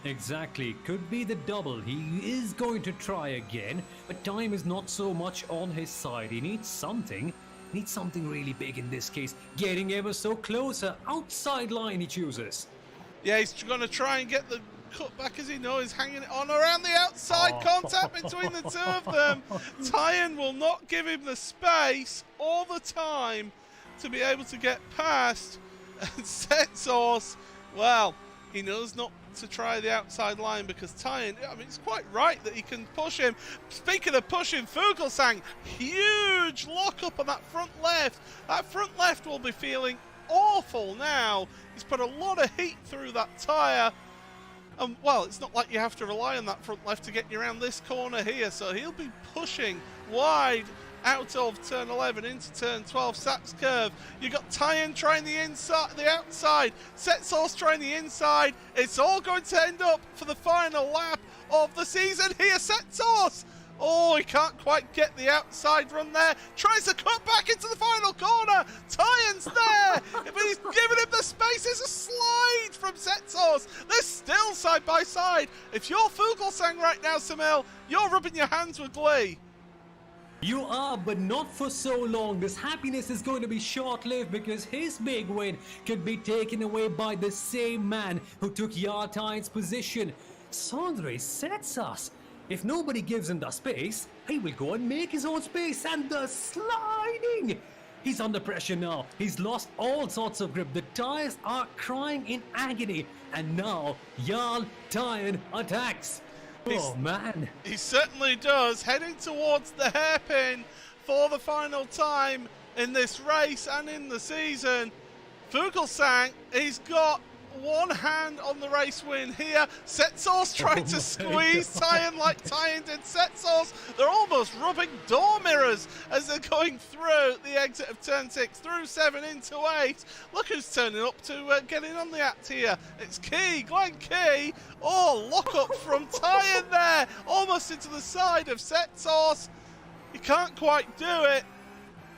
Exactly. Could be the double. He is going to try again, but time is not so much on his side. He needs something. Needs something really big in this case. Getting ever so closer. Outside line he chooses. Yeah, he's going to try and get the cut back, as he knows, hanging it on around the outside. Contact between the 2 of them. Tayan will not give him the space or the time to be able to get past. And Setsos, well, He knows not to try the outside line because Tyen, I mean, it's quite right that he can push him. Speaking of pushing, Fuglsang, huge lock-up on that front left. That front left will be feeling awful now. He's put a lot of heat through that tyre. Well, it's not like you have to rely on that front left to get you around this corner here, so he'll be pushing wide out of turn 11 into turn 12, Sap's curve. You got Tyen trying the inside, the outside, Setsos trying the inside. It's all going to end up for the final lap of the season here. Setsos! Oh, he can't quite get the outside run there. Tries to cut back into the final corner. Tyen's there, but he's given him the space. There's a slide from Setsos. They're still side by side. If you're Fuglsang right now, Samil, you're rubbing your hands with glee. You are, but not for so long. This happiness is going to be short-lived because his big win could be taken away by the same man who took Yartine's position. Sondre Setsos. If nobody gives him the space, he will go and make his own space. And the sliding! He's under pressure now. He's lost all sorts of grip. The tires are crying in agony. And now, Jarl Tyen attacks. Oh man. He certainly does. Heading towards the hairpin for the final time in this race and in the season. Fuglsang, he's got one hand on the race win here. Setsos trying to squeeze Tyen like Tyen did Setsos. They're almost rubbing door mirrors as they're going through the exit of turn 6, through 7 into 8. Look who's turning up to get in on the act here. It's Key, Glenn Key. Oh, lock up from Tyen there. Almost into the side of Setsos. He can't quite do it.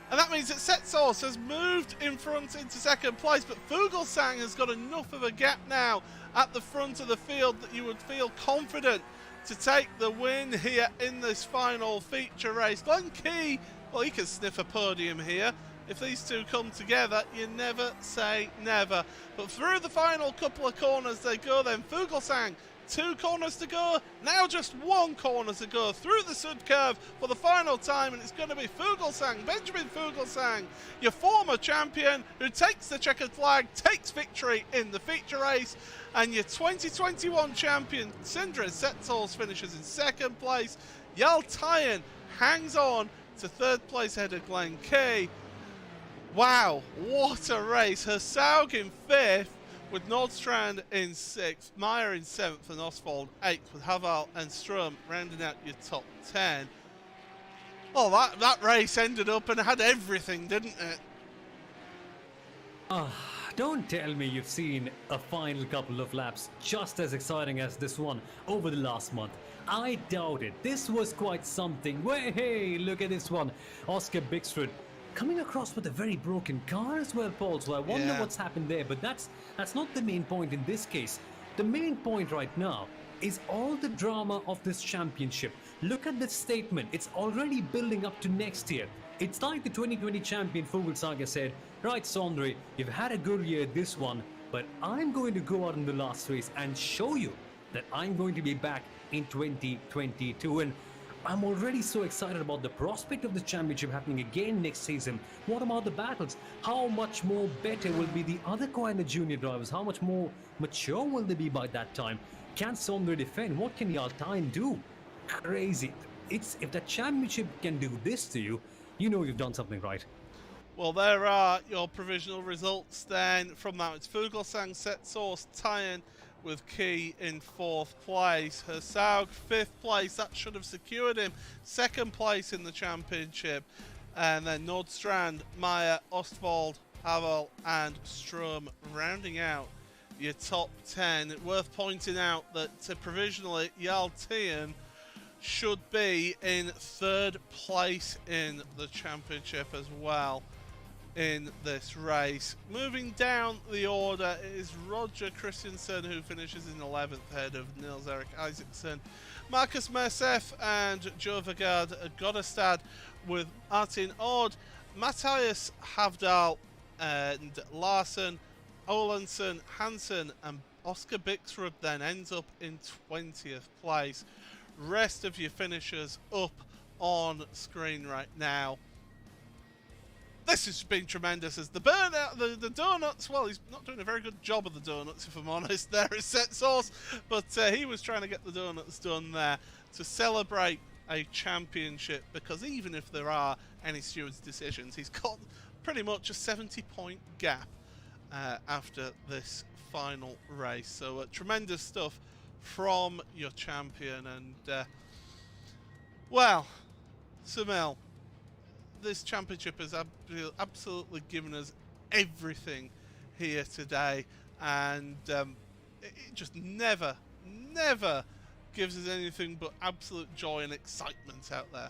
And that means that Setsos has moved in front into second place, but Fuglsang has got enough of a gap now at the front of the field that you would feel confident to take the win here in this final feature race. Glenn Key, well, he can sniff a podium here. If these two come together, you never say never. But through the final couple of corners they go then. Fuglsang, 2 corners to go, now just 1 corner to go through the Sud curve for the final time, and it's going to be Fuglsang, Benjamin Fuglsang, your former champion who takes the checkered flag, takes victory in the feature race, and your 2021 champion Sindre Setsos finishes in second place. Jarl Tyen hangs on to third place ahead of Glenn Key. Wow, what a race. Hersaug in 5th, with Nordstrand in 6th, Meyer in 7th, and Oswald 8th, with Haval and Strum rounding out your top 10. Oh, that race ended up and had everything, didn't it? Don't tell me you've seen a final couple of laps just as exciting as this one over the last month. I doubt it. This was quite something. Hey, look at this one. Oscar Bixrud coming across with a very broken car as well, Paul, so I wonder what's happened there, but that's not the main point in this case. The main point right now is all the drama of this championship. Look at this statement. It's already building up to next year. It's like the 2020 champion Fuglsang said, right, Sondre, you've had a good year this one, but I'm going to go out in the last race and show you that I'm going to be back in 2022. And I'm already so excited about the prospect of the championship happening again next season. What about the battles? How much more better will be the other Koina junior drivers? How much more mature will they be by that time? Can Sondre defend? What can Jarl Tyen do? Crazy. If the championship can do this to you, you know you've done something right. Well, there are your provisional results then. From that, it's Fuglsang, Setsos, Tyen, with Key in 4th place. Hersaug 5th place, that should have secured him 2nd place in the championship. And then Nordstrand, Meyer, Ostwald, Havel and Strum rounding out your top 10. Worth pointing out that provisionally Jarl Tyen should be in 3rd place in the championship as well in this race. Moving down the order is Roger Christensen, who finishes in 11th ahead of Nils Erik Isaacson. Marcus Mersef and Joe Vegard Godestad with Martin Ord, Matthias Havdal and Larsen, Olensen, Hansen and Oscar Bixrud then ends up in 20th place. Rest of your finishers up on screen right now. this has been tremendous as the burnout, the donuts, well, he's not doing a very good job of the donuts, if I'm honest, there is Set Sauce, but he was trying to get the donuts done there to celebrate a championship, because even if there are any stewards' decisions, he's got pretty much a 70-point gap after this final race. So tremendous stuff from your champion, and well, Samil, this championship has absolutely given us everything here today, and it just never gives us anything but absolute joy and excitement out there.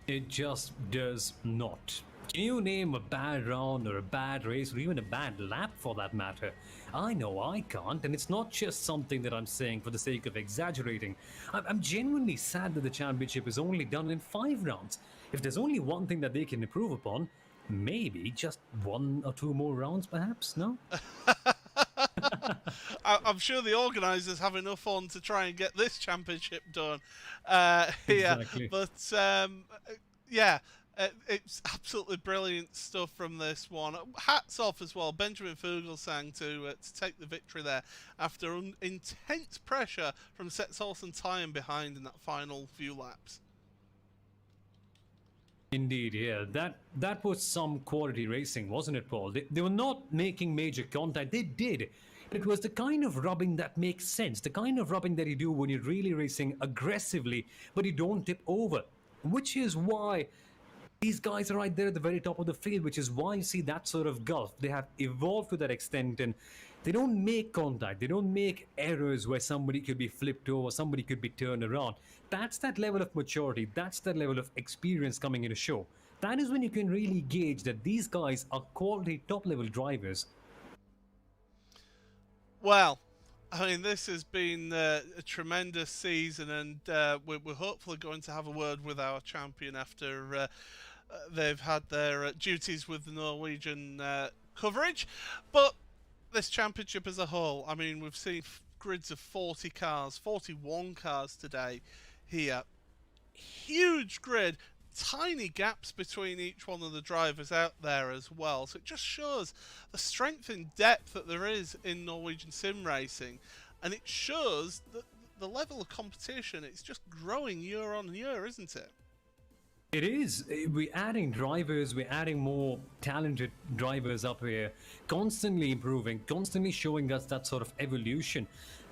It just does not. Can you name a bad round or a bad race or even a bad lap for that matter? I know I can't, and it's not just something that I'm saying for the sake of exaggerating. I'm genuinely sad that the championship is only done in 5 rounds. If there's only one thing that they can improve upon, maybe just 1 or 2 more rounds perhaps, no? I'm sure the organisers have enough fun to try and get this championship done here. Exactly. But yeah, it's absolutely brilliant stuff from this one. Hats off as well, Benjamin Fuglsang to take the victory there after intense pressure from Set Sauce and Tyan behind in that final few laps. Indeed, yeah. That was some quality racing, wasn't it, Paul? They were not making major contact. They did. It was the kind of rubbing that makes sense. The kind of rubbing that you do when you're really racing aggressively, but you don't tip over. Which is why these guys are right there at the very top of the field, which is why you see that sort of gulf. They have evolved to that extent, and they don't make contact. They don't make errors where somebody could be flipped over, somebody could be turned around. That's that level of maturity. That's that level of experience coming in a show. That is when you can really gauge that these guys are quality top-level drivers. Well, I mean, this has been a tremendous season, and we're hopefully going to have a word with our champion after they've had their duties with the Norwegian coverage. But this championship as a whole, I mean, we've seen grids of 40 cars, 41 cars today here. Huge grid. Tiny gaps between each one of the drivers out there as well, so it just shows the strength and depth that there is in Norwegian sim racing, and it shows that the level of competition, it's just growing year on year, isn't it? It is. We're adding drivers, we're adding more talented drivers up here, constantly improving, constantly showing us that sort of evolution.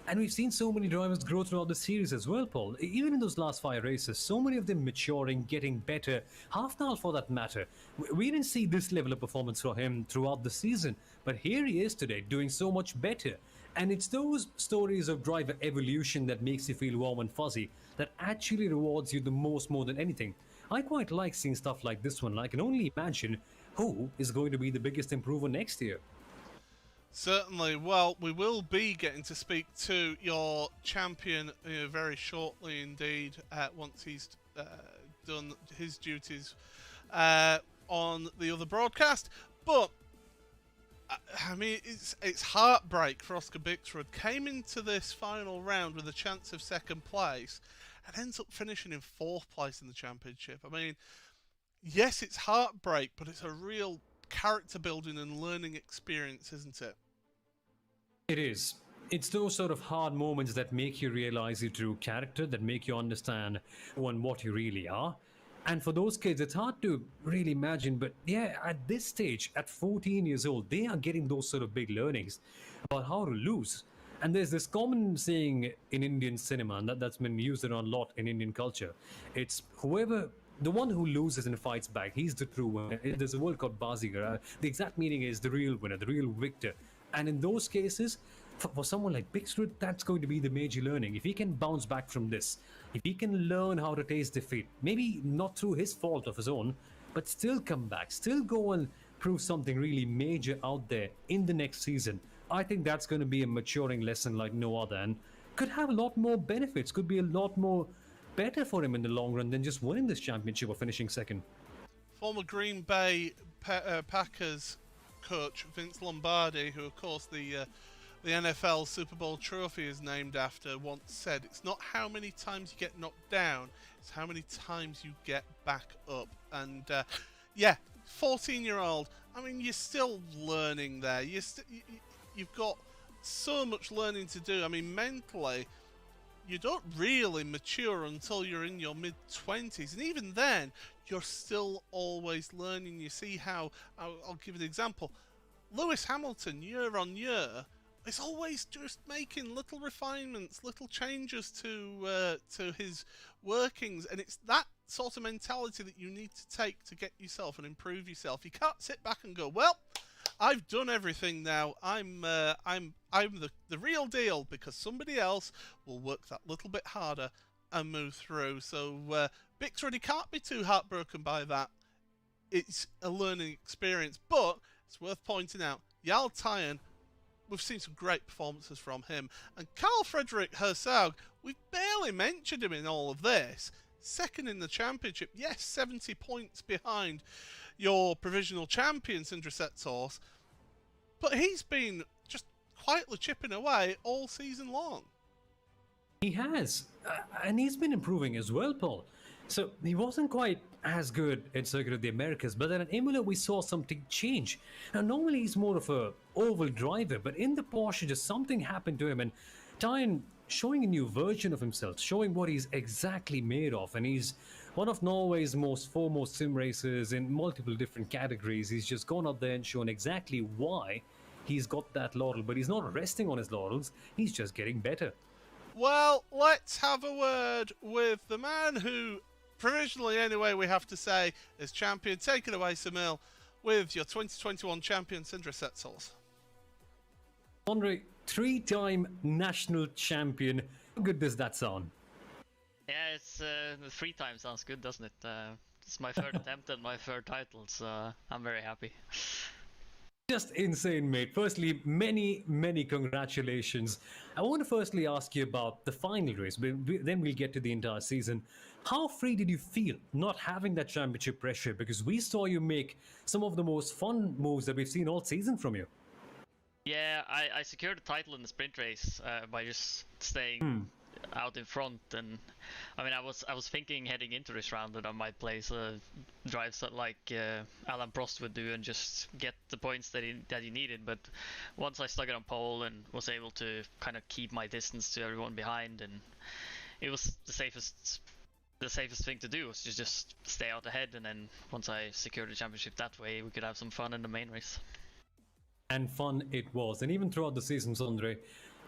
And we've seen so many drivers grow throughout the series as well, Paul. Even in those last 5 races, so many of them maturing, getting better. Halfnall, for that matter. We didn't see this level of performance from him throughout the season, but here he is today, doing so much better. And it's those stories of driver evolution that makes you feel warm and fuzzy, that actually rewards you the most more than anything. I quite like seeing stuff like this one. I can only imagine who is going to be the biggest improver next year. Certainly. Well, we will be getting to speak to your champion very shortly indeed, once he's done his duties on the other broadcast. But I mean, it's heartbreak for Oscar Bixrud. Came into this final round with a chance of second place and ends up finishing in 4th place in the championship. I mean, yes, it's heartbreak, but it's a real character building and learning experience, isn't it? It is. It's those sort of hard moments that make you realize your true character, that make you understand who and what you really are. And for those kids, it's hard to really imagine, but yeah, at this stage, at 14 years old, they are getting those sort of big learnings about how to lose. And there's this common saying in Indian cinema, and that's been used around a lot in Indian culture. It's the one who loses and fights back, he's the true winner. There's a word called Bazigar. The exact meaning is the real winner, the real victor. And in those cases, for someone like Bixrud, that's going to be the major learning. If he can bounce back from this, if he can learn how to taste defeat, maybe not through his fault of his own, but still come back, still go and prove something really major out there in the next season, I think that's going to be a maturing lesson like no other, and could have a lot more benefits, could be a lot more better for him in the long run than just winning this championship or finishing second. Former Green Bay Packers coach Vince Lombardi, who of course the NFL Super Bowl trophy is named after, once said, it's not how many times you get knocked down, it's how many times you get back up. And yeah, 14-year-old. I mean, you're still learning there. You've got so much learning to do. I mean, mentally, you don't really mature until you're in your mid-20s, and even then, you're still always learning. You see how, I'll give you an example. Lewis Hamilton, year on year, is always just making little refinements, little changes to his workings, and it's that sort of mentality that you need to take to get yourself and improve yourself. You can't sit back and go, well, I've done everything now. I'm the real deal, because somebody else will work that little bit harder and move through. So Bixready can't be too heartbroken by that. It's a learning experience, but it's worth pointing out, Jarl Tyen, we've seen some great performances from him. And Carl Frederick Hersaug, we've barely mentioned him in all of this. Second in the championship, yes, 70 points behind your provisional champion, Sindre Setsaas. But he's been just quietly chipping away all season long. He has, and he's been improving as well, Paul. So he wasn't quite as good in Circuit of the Americas, but then at Imola we saw something change. Now normally he's more of a oval driver, but in the Porsche just something happened to him, and Tyen showing a new version of himself, showing what he's exactly made of, and he's one of Norway's most foremost sim racers in multiple different categories. He's just gone up there and shown exactly why he's got that laurel, but he's not resting on his laurels, he's just getting better. Well, let's have a word with the man who, provisionally anyway, we have to say, is champion. Take it away, Samil, with your 2021 champion, Sindre Setsaas. Andre, three-time national champion. How good does that sound? Yeah, it's 3 times sounds good, doesn't it? It's my third attempt at my third title, so I'm very happy. Just insane, mate. Firstly, many congratulations. I want to firstly ask you about the final race, but then we'll get to the entire season. How free did you feel not having that championship pressure? Because we saw you make some of the most fun moves that we've seen all season from you. Yeah, I secured the title in the sprint race by just staying out in front, and I mean I was thinking heading into this round that I might place drives that like Alain Prost would do and just get the points that he needed. But once I stuck it on pole and was able to kind of keep my distance to everyone behind, and it was the safest thing to do was to just stay out ahead, and then once I secured the championship that way, we could have some fun in the main race. And fun it was. And even throughout the season, Sondre,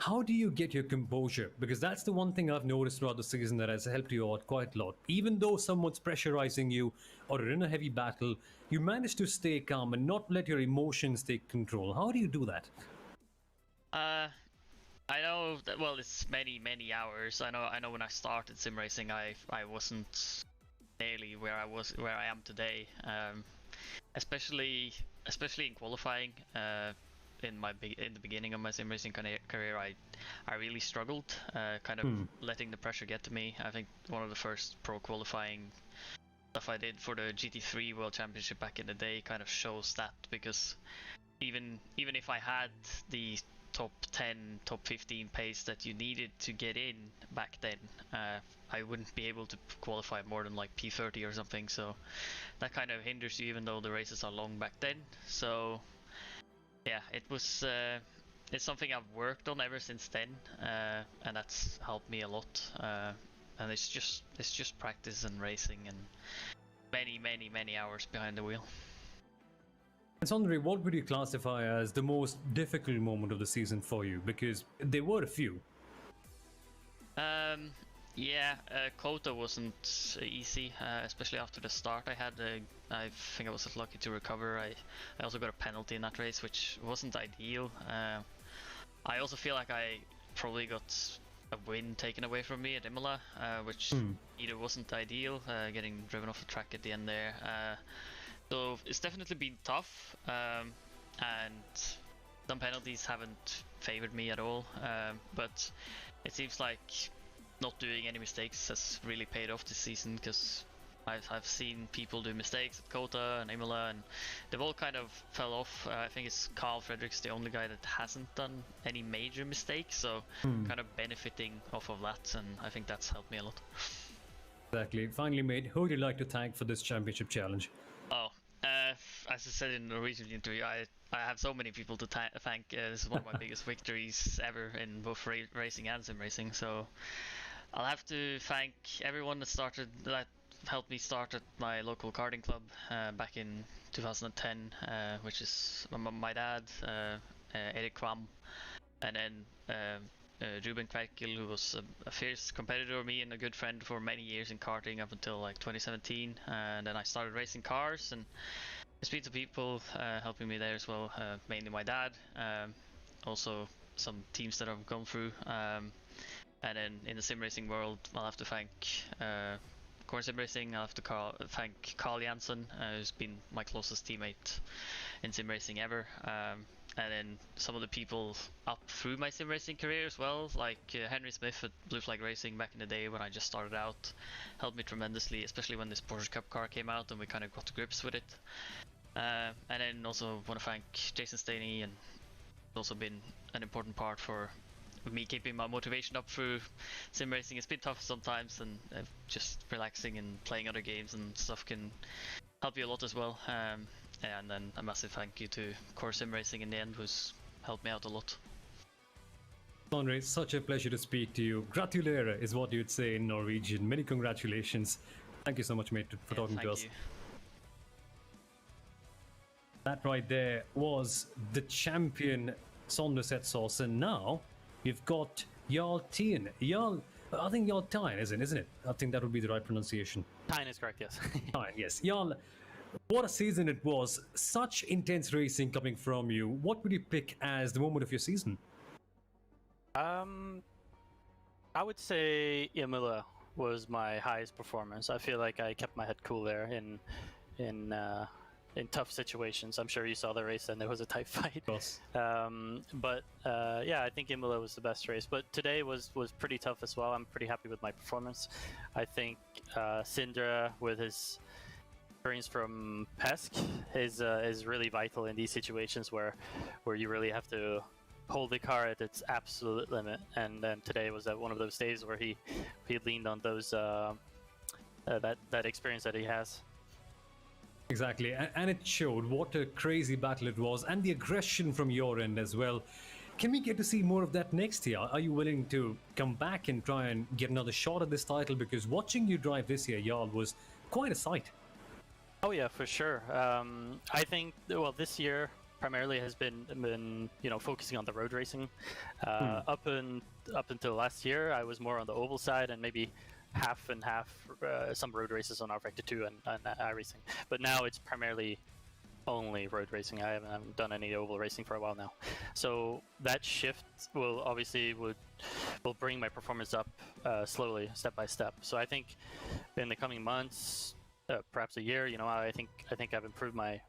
how do you get your composure? Because that's the one thing I've noticed throughout the season that has helped you out quite a lot. Even though someone's pressurizing you or you're in a heavy battle, you manage to stay calm and not let your emotions take control. How do you do that? I know that, well, it's many hours. I know when I started sim racing, I wasn't nearly where I am today. Especially in qualifying. In the beginning of my sim racing career, I really struggled, kind of letting the pressure get to me. I think one of the first pro qualifying stuff I did for the GT3 World Championship back in the day kind of shows that, because even if I had the top 10, top 15 pace that you needed to get in back then, I wouldn't be able to qualify more than like P30 or something, so that kind of hinders you even though the races are long back then. So yeah, it's something I've worked on ever since then, and that's helped me a lot, and it's just practice and racing and many hours behind the wheel. And Sondre, what would you classify as the most difficult moment of the season for you? Because there were a few. Kota wasn't easy, especially after the start I had. I think I was lucky to recover. I also got a penalty in that race, which wasn't ideal. I also feel like I probably got a win taken away from me at Imola, which either wasn't ideal, getting driven off the track at the end there. So it's definitely been tough, and some penalties haven't favored me at all, but it seems like not doing any mistakes has really paid off this season, because I've seen people do mistakes at Kota and Imola, and they've all kind of fell off. I think it's Carl Frederick's the only guy that hasn't done any major mistakes, so kind of benefiting off of that, and I think that's helped me a lot. Exactly. Finally, mate, who would you like to thank for this championship challenge? Oh, as I said in the Norwegian interview, I have so many people to thank. This is one of my biggest victories ever in both racing and sim racing. So I'll have to thank everyone that helped me start at my local karting club back in 2010, which is my dad, Erik Kvam, and then Ruben Kverkel, who was a fierce competitor of me and a good friend for many years in karting up until like 2017, and then I started racing cars, and there's been some people helping me there as well, mainly my dad, also some teams that I've gone through, and then in the sim racing world I'll have to thank Core Sim Racing. I'll have to thank Carl Jansen, who's been my closest teammate in sim racing ever, and then some of the people up through my sim racing career as well, like Henry Smith at Blue Flag Racing back in the day when I just started out, helped me tremendously, especially when this Porsche Cup car came out and we kind of got to grips with it. And then also want to thank Jason Staney, and also been an important part for me keeping my motivation up through sim racing. It's been tough sometimes, and just relaxing and playing other games and stuff can help you a lot as well. And then a massive thank you to Core Sim Racing in the end, who's helped me out a lot. Andre, such a pleasure to speak to you. Gratulere is what you'd say in Norwegian. Many congratulations. Thank you so much, mate, for talking to us. You. That right there was the champion Sondre Setsaas, and now we've got Jarl Tien. Jarl, I think Jarl Tien, isn't it? I think that would be the right pronunciation. Tien is correct, yes. Tien, yes. Jarl, what a season it was. Such intense racing coming from you. What would you pick as the moment of your season? I would say Imola was my highest performance. I feel like I kept my head cool there in tough situations. I'm sure you saw the race and there was a tight fight. Yes. Yeah, I think Imola was the best race. But today was pretty tough as well. I'm pretty happy with my performance. I think Sindre, with his experience from Pesk, is really vital in these situations where you really have to hold the car at its absolute limit. And then today was one of those days where he leaned on those that experience that he has. Exactly, and it showed. What a crazy battle it was, and the aggression from your end as well. Can we get to see more of that next year? Are you willing to come back and try and get another shot at this title? Because watching you drive this year, Jarl, was quite a sight. Oh yeah, for sure. I think, well, this year primarily has been focusing on the road racing. Up until last year, I was more on the oval side and maybe half and half some road races on R-Factor 2 and iRacing. But now it's primarily only road racing. I haven't done any oval racing for a while now. So that shift will bring my performance up slowly, step by step. So I think in the coming months, perhaps a year, I think I've improved my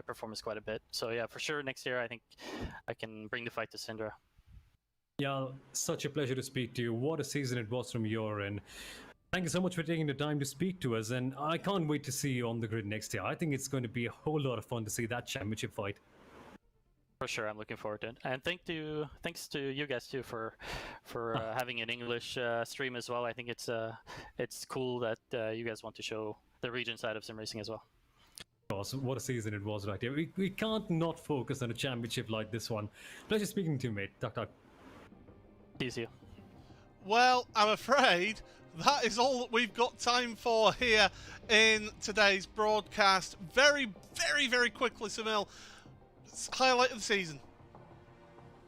performance quite a bit. So yeah, for sure next year I think I can bring the fight to Sindre. Yeah, such a pleasure to speak to you. What a season it was from your end. Thank you so much for taking the time to speak to us, and I can't wait to see you on the grid next year. I think it's going to be a whole lot of fun to see that championship fight. For sure, I'm looking forward to it. And thanks to you guys too for having an English stream as well. I think it's cool that you guys want to show the region side of sim racing as well. Awesome. What a season it was right here. We can't not focus on a championship like this one. Pleasure speaking to you, mate. Tuck tuck. See you. Well, I'm afraid that is all that we've got time for here in today's broadcast. Very, very, very quickly, Samil, highlight of the season.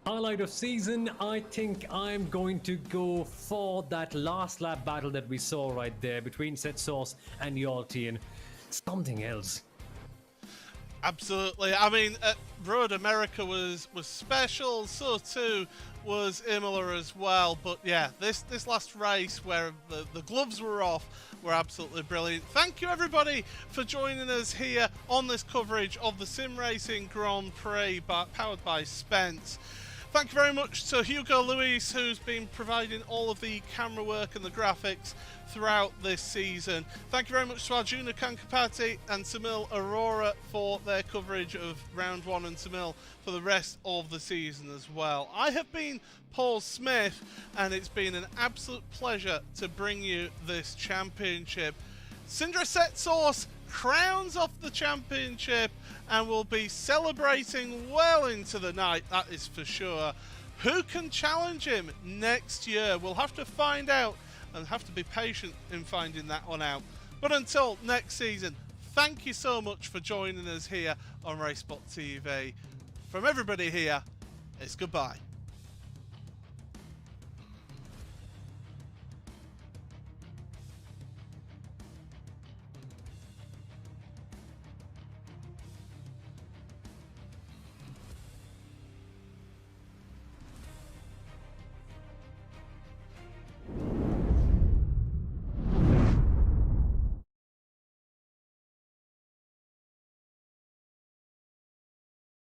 Highlight of season, I think I'm going to go for that last lap battle that we saw right there between Setsaas and Jarl Tien. Something else. Absolutely. I mean, Road America was special, so too was Imola as well. But yeah, this last race where the gloves were off were absolutely brilliant. Thank you everybody for joining us here on this coverage of the Sim Racing Grand Prix powered by Spence. Thank you very much to Hugo Luis, who's been providing all of the camera work and the graphics throughout this season. Thank you very much to Arjuna Kankapati and Samil Arora for their coverage of Round 1 and Samil for the rest of the season as well. I have been Paul Smith, and it's been an absolute pleasure to bring you this championship. Sindre Setsaas, crowns off the championship and will be celebrating well into the night, that is for sure. Who can challenge him next year? We'll have to find out and have to be patient in finding that one out. But until next season, thank you so much for joining us here on RaceSpotTV. From everybody here, it's goodbye.